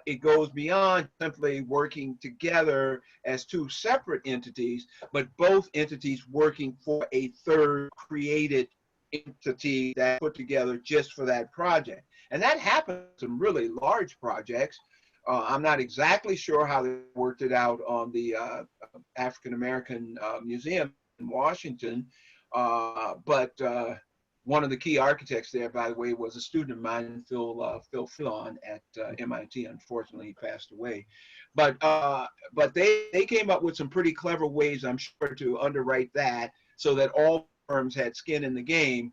it goes beyond simply working together as two separate entities, but both entities working for a third created entity that put together just for that project. And that happens in some really large projects. I'm not exactly sure how they worked it out on the African American Museum in Washington, but one of the key architects there, by the way, was a student of mine, Phil Filon at MIT. Unfortunately, he passed away. But they came up with some pretty clever ways, I'm sure, to underwrite that, so that all firms had skin in the game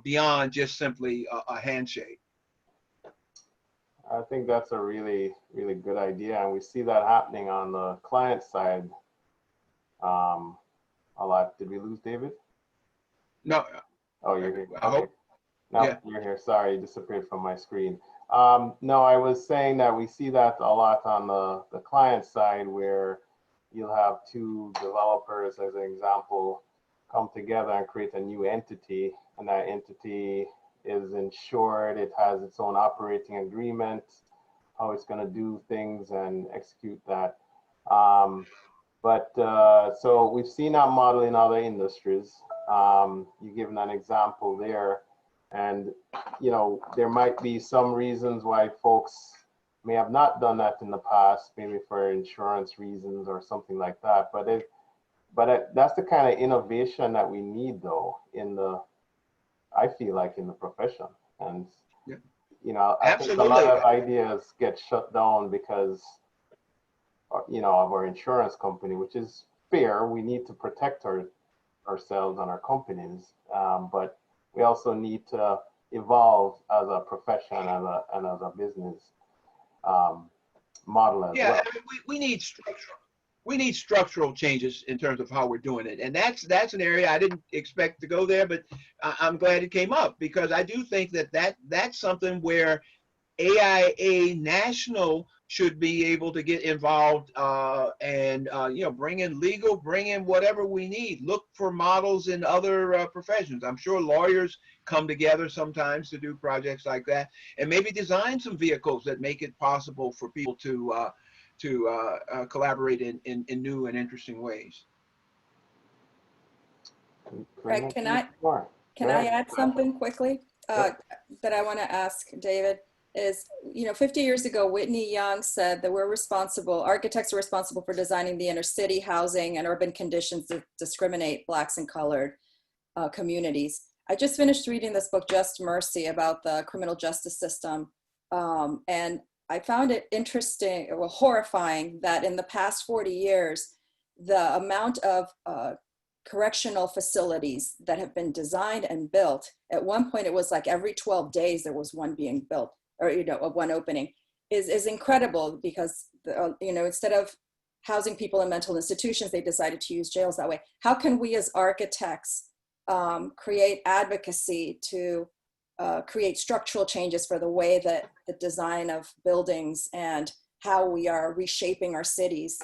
beyond just simply a handshake. I think that's a really, really good idea, and we see that happening on the client side a lot. Did we lose David? No. Oh, you're here. I hope. No, Yeah. You're here. Sorry, you disappeared from my screen. No, I was saying that we see that a lot on the client side, where you'll have two developers, as an example, come together and create a new entity, and that entity is insured. It has its own operating agreement, how it's going to do things and execute that. So we've seen that model in other industries. You've given an example there, and there might be some reasons why folks may have not done that in the past, maybe for insurance reasons or something like that. But that's the kind of innovation that we need, though, I feel like in the profession. And I think a lot of ideas get shut down because of our insurance company, which is fair. We need to protect ourselves and our companies, but we also need to evolve as a profession and as a business model as well. I mean, we need structural changes in terms of how we're doing it, and that's an area I didn't expect to go there, but I'm glad it came up, because I do think that's something where AIA National should be able to get involved and bring in legal, bring in whatever we need. Look for models in other professions. I'm sure lawyers come together sometimes to do projects like that, and maybe design some vehicles that make it possible for people to collaborate in new and interesting ways. Greg, can I add something quickly that I want to ask David? Is 50 years ago, Whitney Young said that architects are responsible for designing the inner city, housing, and urban conditions that discriminate Blacks and colored communities. I just finished reading this book, Just Mercy, about the criminal justice system, and I found it interesting, horrifying, that in the past 40 years, the amount of correctional facilities that have been designed and built, at one point it was like every 12 days there was one being built, or one opening, is incredible, because instead of housing people in mental institutions, they decided to use jails that way. How can we as architects create advocacy to create structural changes for the way that the design of buildings and how we are reshaping our cities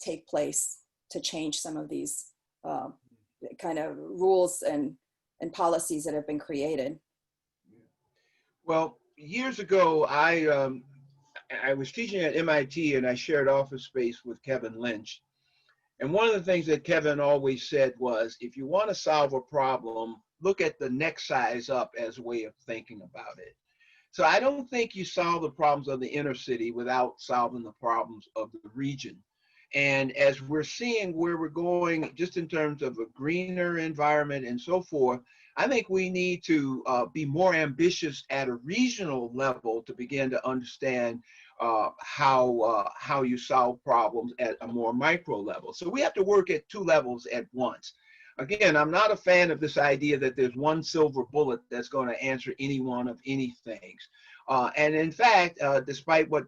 take place to change some of these kind of rules and policies that have been created? Well, years ago, I was teaching at MIT, and I shared office space with Kevin Lynch. And one of the things that Kevin always said was, if you want to solve a problem, look at the next size up as a way of thinking about it. So I don't think you solve the problems of the inner city without solving the problems of the region. And as we're seeing where we're going, just in terms of a greener environment and so forth, I think we need to be more ambitious at a regional level to begin to understand how you solve problems at a more micro level. So we have to work at two levels at once. Again, I'm not a fan of this idea that there's one silver bullet that's going to answer any one of anything. And in fact, despite what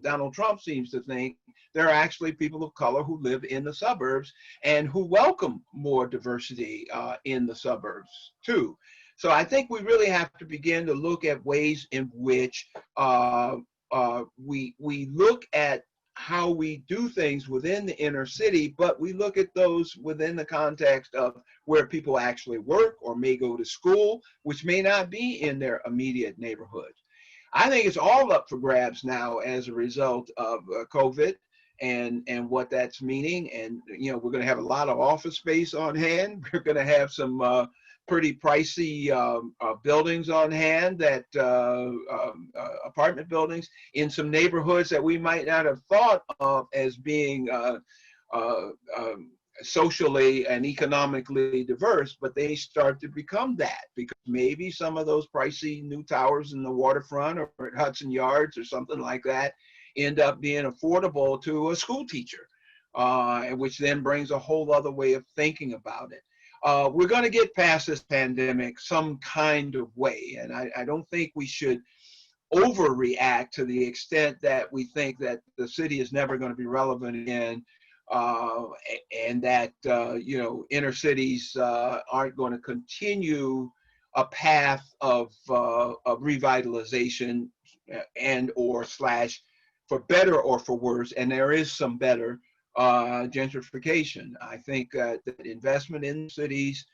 Donald Trump seems to think, there are actually people of color who live in the suburbs and who welcome more diversity in the suburbs too. So I think we really have to begin to look at ways in which we look at how we do things within the inner city, but we look at those within the context of where people actually work or may go to school, which may not be in their immediate neighborhood. I think it's all up for grabs now as a result of COVID and what that's meaning. And, you know, we're going to have a lot of office space on hand. We're going to have some pretty pricey buildings on hand, that apartment buildings in some neighborhoods that we might not have thought of as being socially and economically diverse, but they start to become that because maybe some of those pricey new towers in the waterfront or at Hudson Yards or something like that end up being affordable to a school teacher, which then brings a whole other way of thinking about it. We're going to get past this pandemic some kind of way, and I don't think we should overreact to the extent that we think that the city is never going to be relevant again, and that you know, inner cities aren't going to continue a path of revitalization and or slash for better or for worse, and there is some better gentrification. I think that investment in cities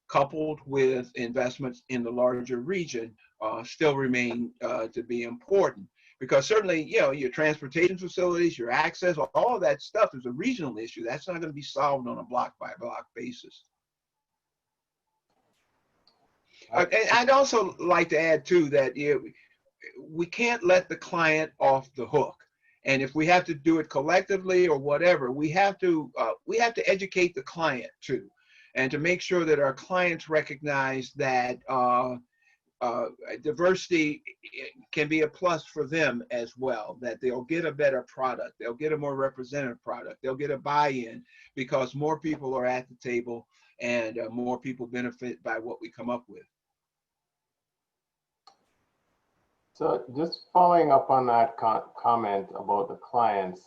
coupled with investments in the larger region still remain to be important, because certainly, you know, your transportation facilities, your access, all of that stuff is a regional issue. That's not going to be solved on a block by block basis. And I'd also like to add too that, you know, we can't let the client off the hook. And if we have to do it collectively or whatever, we have to educate the client too, and to make sure that our clients recognize that diversity can be a plus for them as well, that they'll get a better product, they'll get a more representative product, they'll get a buy-in because more people are at the table and more people benefit by what we come up with. So just following up on that comment about the clients,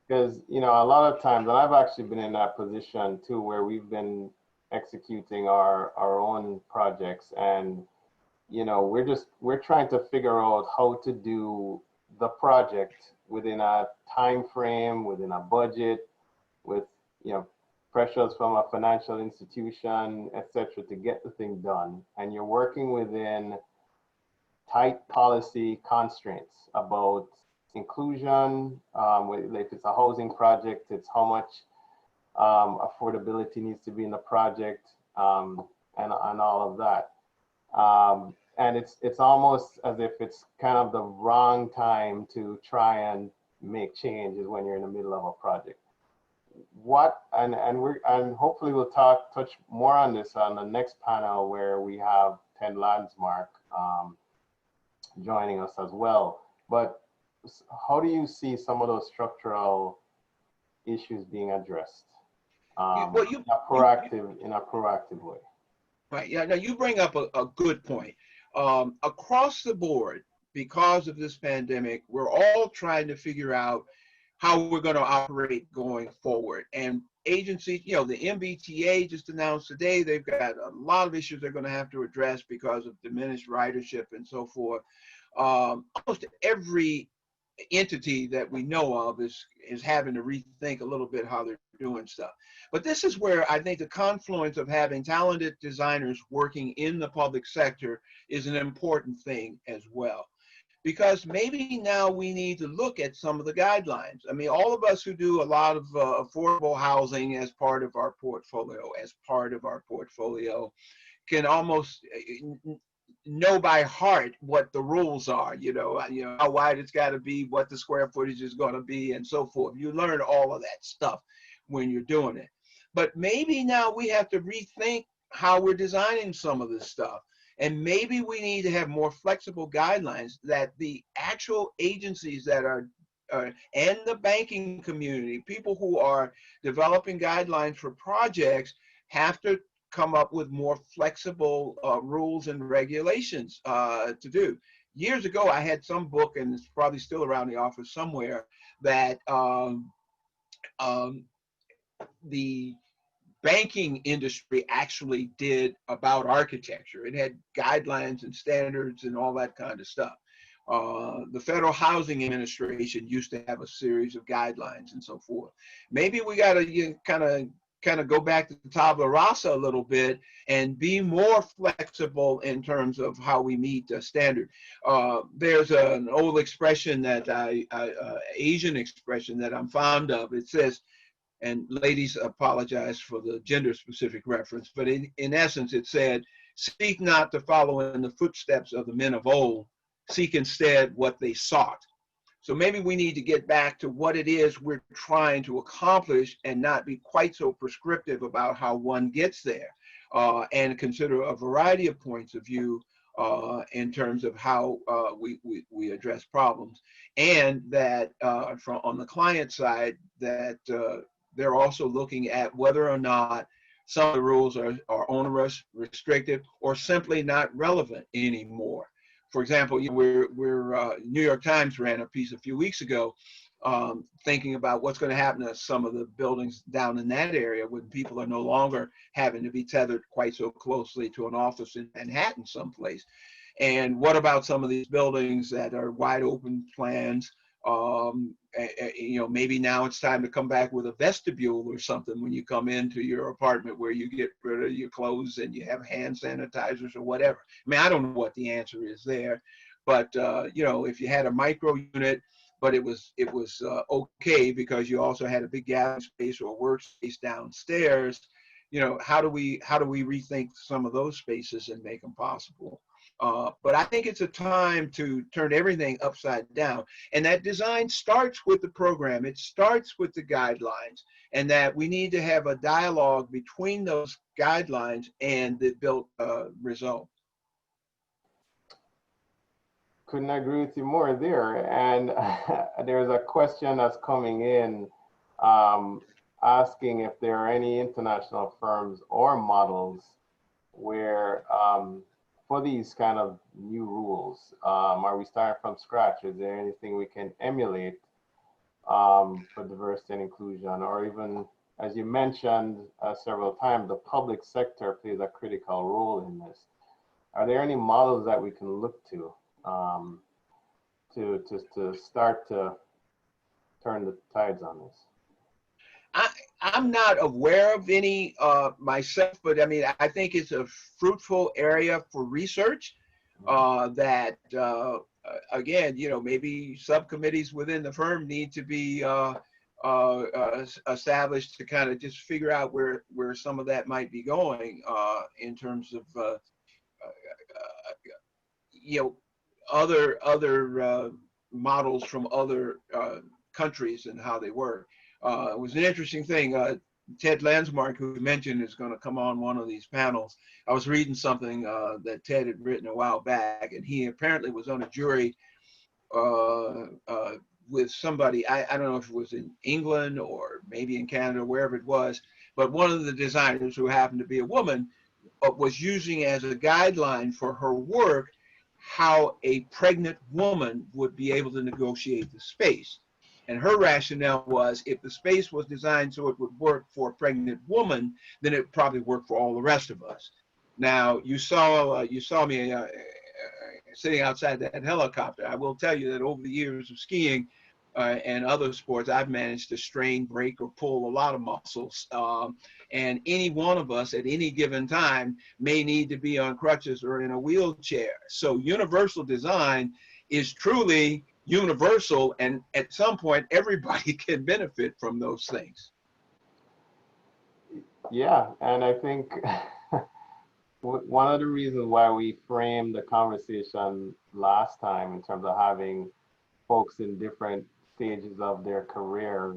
because, you know, a lot of times, and I've actually been in that position too, where we've been executing our own projects, and, you know, we're trying to figure out how to do the project within a time frame, within a budget, with, you know, pressures from a financial institution, etc., to get the thing done. And you're working within tight policy constraints about inclusion. If it's a housing project, it's how much affordability needs to be in the project, and all of that. And it's almost as if it's kind of the wrong time to try and make changes when you're in the middle of a project. And hopefully we'll touch more on this on the next panel, where we have Ted Landsmark joining us as well. But how do you see some of those structural issues being addressed in a proactive way? Right. Yeah. Now you bring up a good point. Across the board, because of this pandemic, we're all trying to figure out how we're going to operate going forward. And agencies, you know, the MBTA just announced today they've got a lot of issues they're going to have to address because of diminished ridership and so forth. Almost every entity that we know of is having to rethink a little bit how they're doing stuff. But this is where I think the confluence of having talented designers working in the public sector is an important thing as well. because maybe now we need to look at some of the guidelines. I mean, all of us who do a lot of affordable housing as part of our portfolio, can almost know by heart what the rules are, how wide it's got to be, what the square footage is going to be, and so forth. You learn all of that stuff when you're doing it. But maybe now we have to rethink how we're designing some of this stuff. And maybe we need to have more flexible guidelines that the actual agencies that are, and the banking community, people who are developing guidelines for projects, have to come up with more flexible rules and regulations to do. Years ago, I had some book, and it's probably still around the office somewhere, that the banking industry actually did about architecture. It had guidelines and standards and all that kind of stuff. The Federal Housing Administration used to have a series of guidelines and so forth. Maybe we got to kind of go back to the tabula rasa a little bit and be more flexible in terms of how we meet the standard. There's an old expression that Asian expression that I'm fond of. It says, and ladies, apologize for the gender specific reference, but in essence it said, seek not to follow in the footsteps of the men of old, seek instead what they sought. So maybe we need to get back to what it is we're trying to accomplish and not be quite so prescriptive about how one gets there, and consider a variety of points of view in terms of how we address problems. And that on the client side, that they're also looking at whether or not some of the rules are onerous, restrictive, or simply not relevant anymore. For example, New York Times ran a piece a few weeks ago thinking about what's going to happen to some of the buildings down in that area when people are no longer having to be tethered quite so closely to an office in Manhattan someplace. And what about some of these buildings that are wide open plans? Maybe now it's time to come back with a vestibule or something when you come into your apartment, where you get rid of your clothes and you have hand sanitizers or whatever. I mean, I don't know what the answer is there, but if you had a micro unit, but it was okay because you also had a big gathering space or workspace downstairs, how do we rethink some of those spaces and make them possible? But I think it's a time to turn everything upside down. And that design starts with the program. It starts with the guidelines, and that we need to have a dialogue between those guidelines and the built result. Couldn't agree with you more there. And there's a question that's coming in asking if there are any international firms or models where for these kind of new rules, are we starting from scratch? Is there anything we can emulate for diversity and inclusion? Or even, as you mentioned several times, the public sector plays a critical role in this. Are there any models that we can look to start to turn the tides on this? I'm not aware of any myself, but I mean, I think it's a fruitful area for research that, again, maybe subcommittees within the firm need to be established to kind of just figure out where some of that might be going in terms of, other models from other countries and how they work. It was an interesting thing. Ted Landsmark, who you mentioned, is going to come on one of these panels. I was reading something that Ted had written a while back, and he apparently was on a jury with somebody, I don't know if it was in England or maybe in Canada, wherever it was, but one of the designers, who happened to be a woman, was using as a guideline for her work how a pregnant woman would be able to negotiate the space. And her rationale was, if the space was designed so it would work for a pregnant woman, then it would probably work for all the rest of us. Now, you saw me sitting outside that helicopter. I will tell you that over the years of skiing and other sports, I've managed to strain, break, or pull a lot of muscles. And any one of us at any given time may need to be on crutches or in a wheelchair. So universal design is truly universal, and at some point everybody can benefit from those things. Yeah, and I think one of the reasons why we framed the conversation last time in terms of having folks in different stages of their career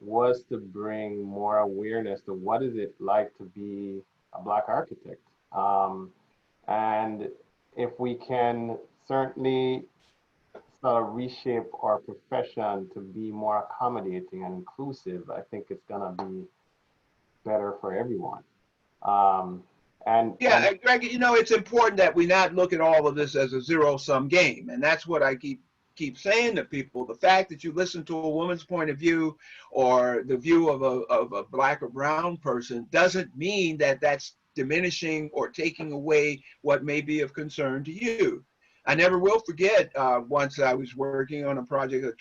was to bring more awareness to what is it like to be a Black architect. And if we can certainly sort of reshape our profession to be more accommodating and inclusive, I think it's gonna be better for everyone. Yeah, Greg, you know, it's important that we not look at all of this as a zero-sum game, and that's what I keep saying to people. The fact that you listen to a woman's point of view or the view of a Black or brown person doesn't mean that that's diminishing or taking away what may be of concern to you. I never will forget once I was working on a project, a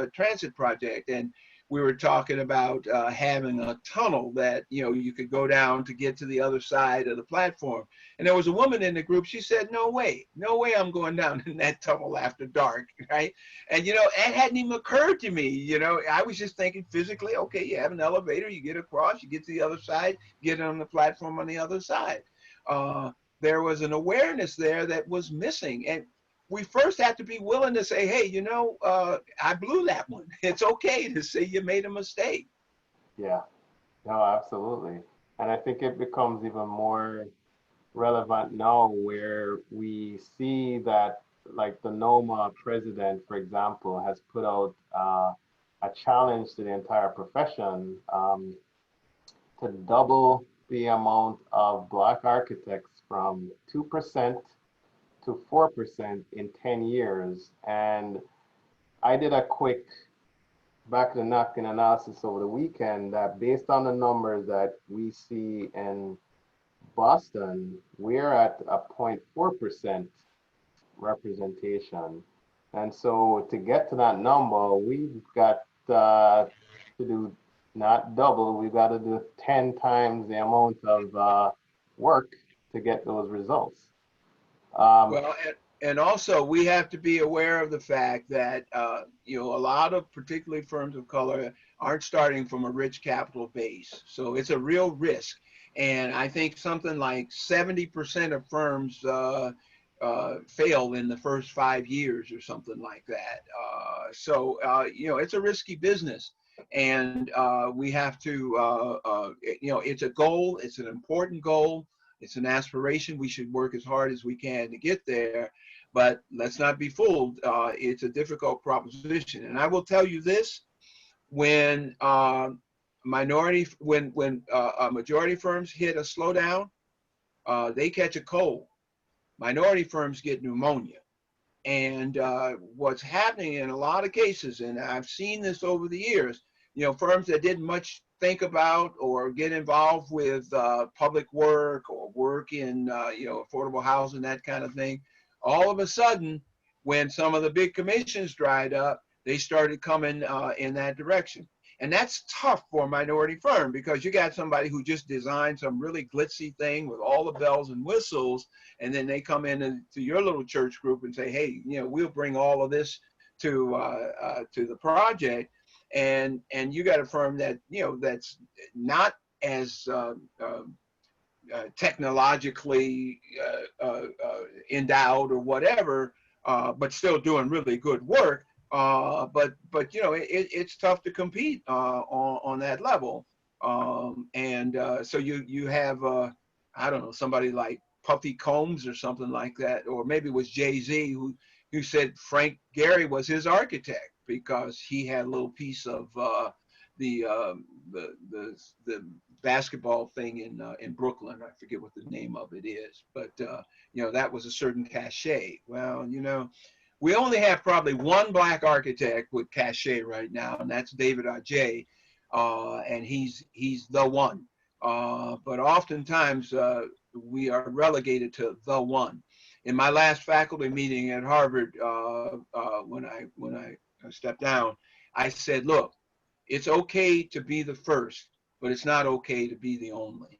transit project, and we were talking about having a tunnel that, you know, you could go down to get to the other side of the platform. And there was a woman in the group. She said, no way I'm going down in that tunnel after dark, right? And, you know, it hadn't even occurred to me, you know, I was just thinking physically, okay, you have an elevator, you get across, you get to the other side, get on the platform on the other side. There was an awareness there that was missing. And we first have to be willing to say, hey, you know, I blew that one. It's okay to say you made a mistake. Yeah, no, absolutely. And I think it becomes even more relevant now where we see that, like, the NOMA president, for example, has put out a challenge to the entire profession to double the amount of Black architects from 2% to 4% in 10 years. And I did a quick back of the napkin analysis over the weekend that based on the numbers that we see in Boston, we're at a 0.4% representation. And so to get to that number, we've got to do not double, we've got to do 10 times the amount of work to get those results. Well, and also we have to be aware of the fact that, you know, a lot of particularly firms of color aren't starting from a rich capital base. So it's a real risk. And I think something like 70% of firms fail in the first 5 years or something like that. So, you know, it's a risky business. And we have to, you know, it's a goal, it's an important goal. It's an aspiration. We should work as hard as we can to get there, but let's not be fooled. It's a difficult proposition. And I will tell you this: when majority firms hit a slowdown, they catch a cold. Minority firms get pneumonia. And what's happening in a lot of cases, and I've seen this over the years, you know, firms that didn't much think about or get involved with public work or work in, you know, affordable housing, that kind of thing. All of a sudden, when some of the big commissions dried up, they started coming in that direction. And that's tough for a minority firm because you got somebody who just designed some really glitzy thing with all the bells and whistles, and then they come in to your little church group and say, hey, you know, we'll bring all of this to the project. And you got a firm that, you know, that's not as technologically endowed or whatever, but still doing really good work. But you know, it's tough to compete on that level. So you have I don't know, somebody like Puffy Combs or something like that, or maybe it was Jay-Z who said Frank Gehry was his architect because he had a little piece of the basketball thing in Brooklyn. I forget what the name of it is, but you know, that was a certain cachet. Well, you know, we only have probably one Black architect with cachet right now, and that's David Ajay, and he's the one. But oftentimes we are relegated to the one. In my last faculty meeting at Harvard, when I stepped down, I said, look, it's okay to be the first, but it's not okay to be the only.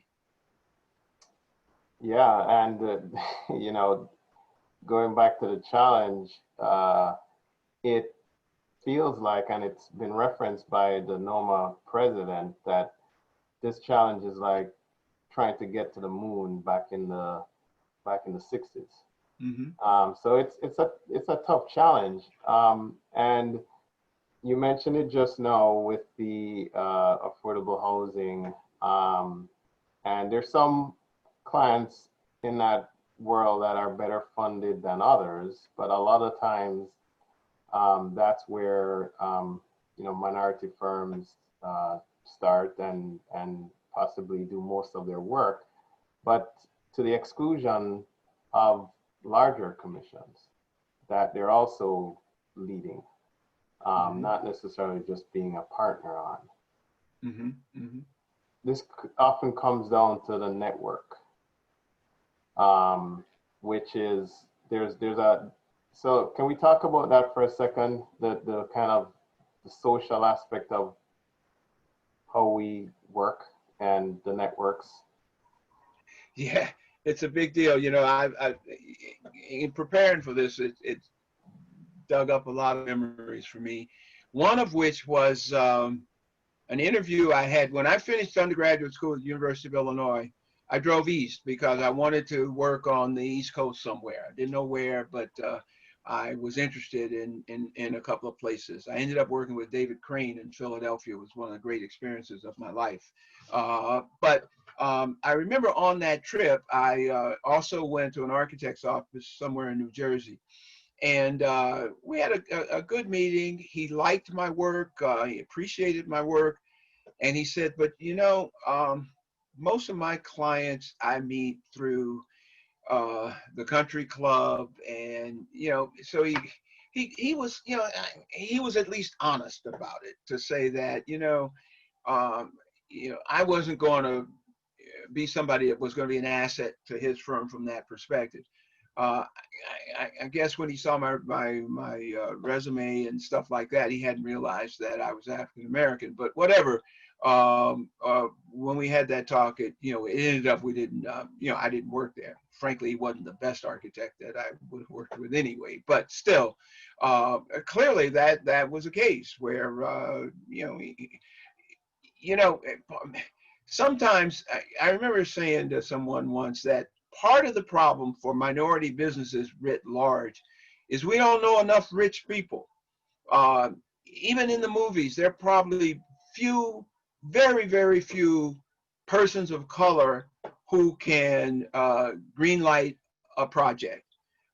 Yeah, and you know, going back to the challenge, it feels like, and it's been referenced by the NOMA president, that this challenge is like trying to get to the moon back in the 60s. So it's a tough challenge. And you mentioned it just now with the affordable housing. And there's some clients in that world that are better funded than others, but a lot of times that's where minority firms start and possibly do most of their work, but to the exclusion of larger commissions that they're also leading, not necessarily just being a partner on. This often comes down to the network, which is so can we talk about that for a second, the kind of the social aspect of how we work and the networks? Yeah, it's a big deal. You know, I in preparing for this, it dug up a lot of memories for me. One of which was an interview I had when I finished undergraduate school at the University of Illinois. I drove east because I wanted to work on the East Coast somewhere. I didn't know where, but I was interested in a couple of places. I ended up working with David Crane in Philadelphia. It was one of the great experiences of my life. But I remember on that trip, I also went to an architect's office somewhere in New Jersey. And we had a good meeting. He liked my work. He appreciated my work. And he said, but you know, most of my clients I meet through the country club, and you know, so he was, you know, he was at least honest about it, to say that, you know, I wasn't going to be somebody that was going to be an asset to his firm from that perspective. I guess when he saw my resume and stuff like that, he hadn't realized that I was African American. But whatever. When we had that talk, it ended up we didn't. I didn't work there. Frankly, he wasn't the best architect that I would have worked with anyway. But still, clearly that was a case where sometimes I remember saying to someone once that part of the problem for minority businesses writ large is we don't know enough rich people. Even in the movies, there are probably very, very few persons of color who can greenlight a project.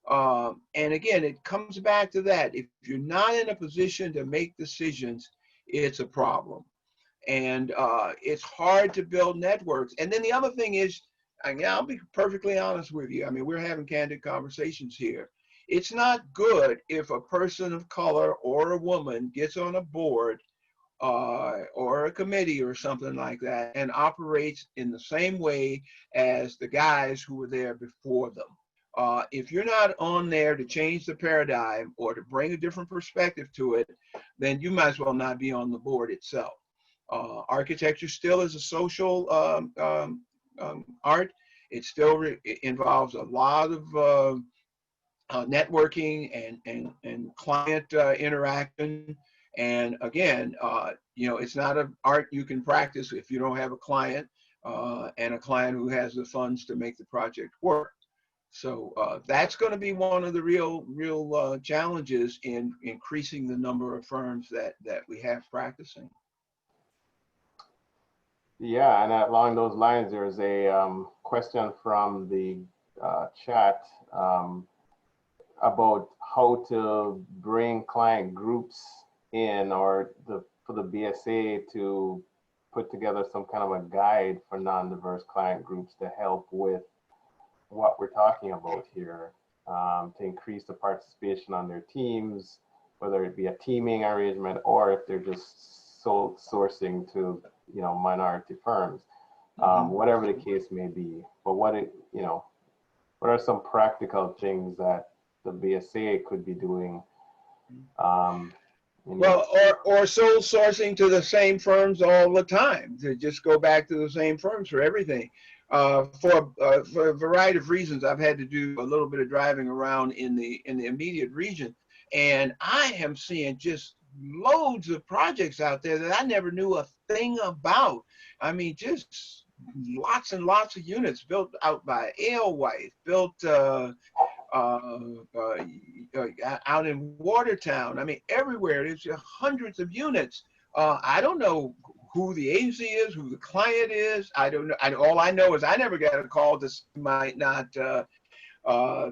And again, it comes back to that. If you're not in a position to make decisions, it's a problem. And it's hard to build networks. And then the other thing is, I'll be perfectly honest with you. I mean, we're having candid conversations here. It's not good if a person of color or a woman gets on a board or a committee or something like that and operates in the same way as the guys who were there before them. If you're not on there to change the paradigm or to bring a different perspective to it, then you might as well not be on the board itself. Architecture still is a social art. It still involves a lot of networking and client interaction. And again, it's not an art you can practice if you don't have a client and a client who has the funds to make the project work. So that's going to be one of the real challenges in increasing the number of firms that we have practicing. Yeah, and along those lines, there's a question from the chat about how to bring client groups in, or for the BSA to put together some kind of a guide for non-diverse client groups to help with what we're talking about here, to increase the participation on their teams, whether it be a teaming arrangement or if they're just sole sourcing to minority firms, whatever the case may be. But what are some practical things that the BSA could be doing? Well, or sole sourcing to the same firms all the time, to just go back to the same firms for everything. For a variety of reasons, I've had to do a little bit of driving around in the immediate region, and I am seeing just loads of projects out there that I never knew a thing about. I mean, just lots and lots of units built out by Alewife, built out in Watertown. I mean, everywhere. There's hundreds of units. I don't know who the agency is, who the client is. I don't know. All I know is I never got a call that might not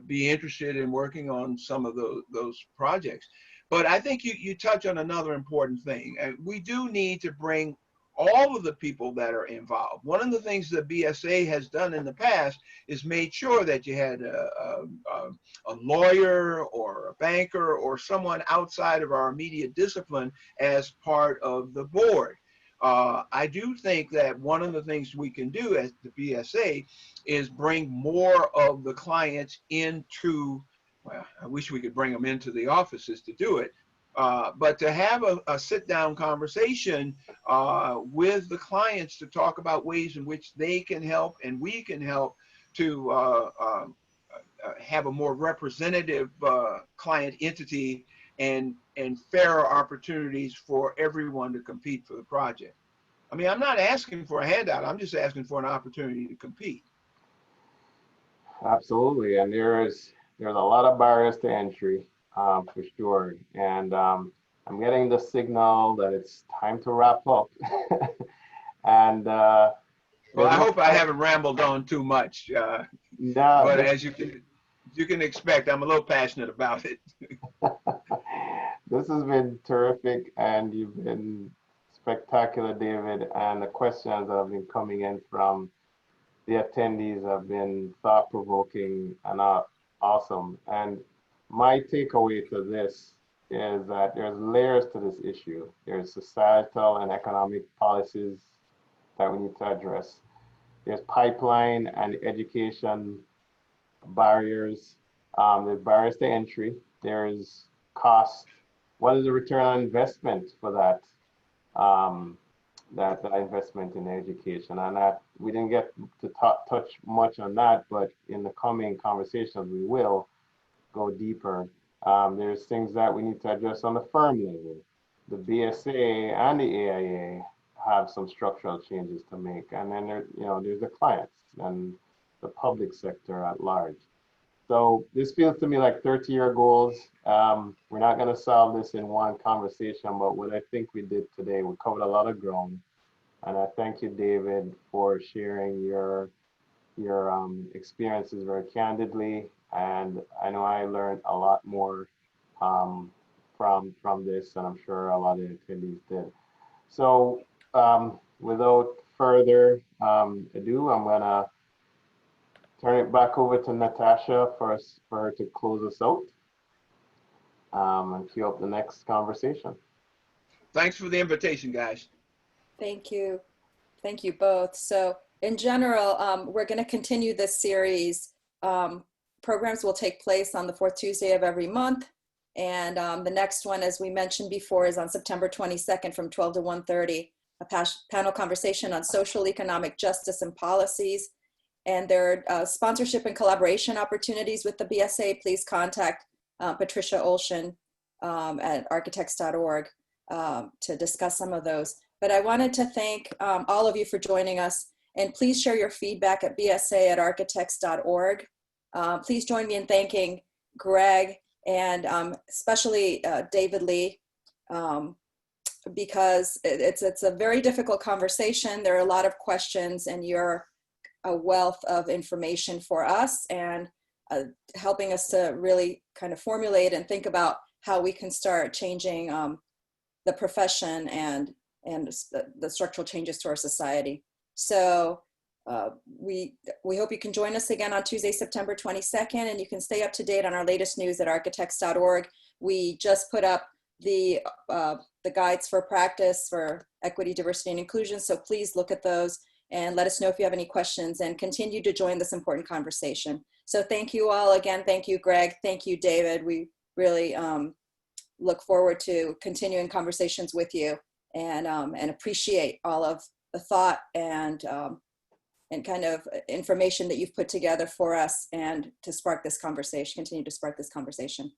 be interested in working on some of those projects. But I think you touch on another important thing. We do need to bring all of the people that are involved. One of the things that BSA has done in the past is made sure that you had a lawyer or a banker or someone outside of our immediate discipline as part of the board. I do think that one of the things we can do as the BSA is bring more of the clients into, well, I wish we could bring them into the offices to do it, but to have a sit-down conversation with the clients to talk about ways in which they can help and we can help to have a more representative client entity and fairer opportunities for everyone to compete for the project. I mean, I'm not asking for a handout. I'm just asking for an opportunity to compete. Absolutely, and there's a lot of barriers to entry, for sure. And I'm getting the signal that it's time to wrap up. And well, I hope I haven't rambled on too much. No, but as you can expect, I'm a little passionate about it. This has been terrific, and you've been spectacular, David. And the questions that have been coming in from the attendees have been thought-provoking and awesome. And my takeaway to this is that there's layers to this issue. There's societal and economic policies that we need to address. There's pipeline and education barriers. There's barriers to entry. There's cost. What is the return on investment for that that investment in education? And that we didn't get to touch much on that, but in the coming conversations we will go deeper. There's things that we need to address on the firm level. The BSA and the AIA have some structural changes to make, and then there's the clients and the public sector at large. So this feels to me like 30-year goals. We're not going to solve this in one conversation, but what I think we did today, we covered a lot of ground. And I thank you, David, for sharing your experiences very candidly. And I know I learned a lot more from this, and I'm sure a lot of the attendees did. So without further ado, I'm going to turn it back over to Natasha for her to close us out and cue up the next conversation. Thanks for the invitation, guys. Thank you. Thank you both. So in general, we're going to continue this series. Programs will take place on the fourth Tuesday of every month. And the next one, as we mentioned before, is on September 22nd from 12 to 1:30, a panel conversation on social economic justice and policies. And there are sponsorship and collaboration opportunities with the BSA. Please contact Patricia Olshan at architects.org to discuss some of those. But I wanted to thank all of you for joining us, and please share your feedback at bsa@architects.org. Please join me in thanking Greg and especially David Lee, because it's a very difficult conversation. There are a lot of questions, and you're a wealth of information for us, and helping us to really kind of formulate and think about how we can start changing the profession and the structural changes to our society. So we hope you can join us again on Tuesday, September 22nd, and you can stay up to date on our latest news at architects.org. We just put up the guides for practice for equity, diversity, and inclusion, so please look at those and let us know if you have any questions, and continue to join this important conversation. So thank you all again. Thank you, Greg. Thank you, David. We really look forward to continuing conversations with you, and appreciate all of the thought and and kind of information that you've put together for us and to spark this conversation, continue to spark this conversation.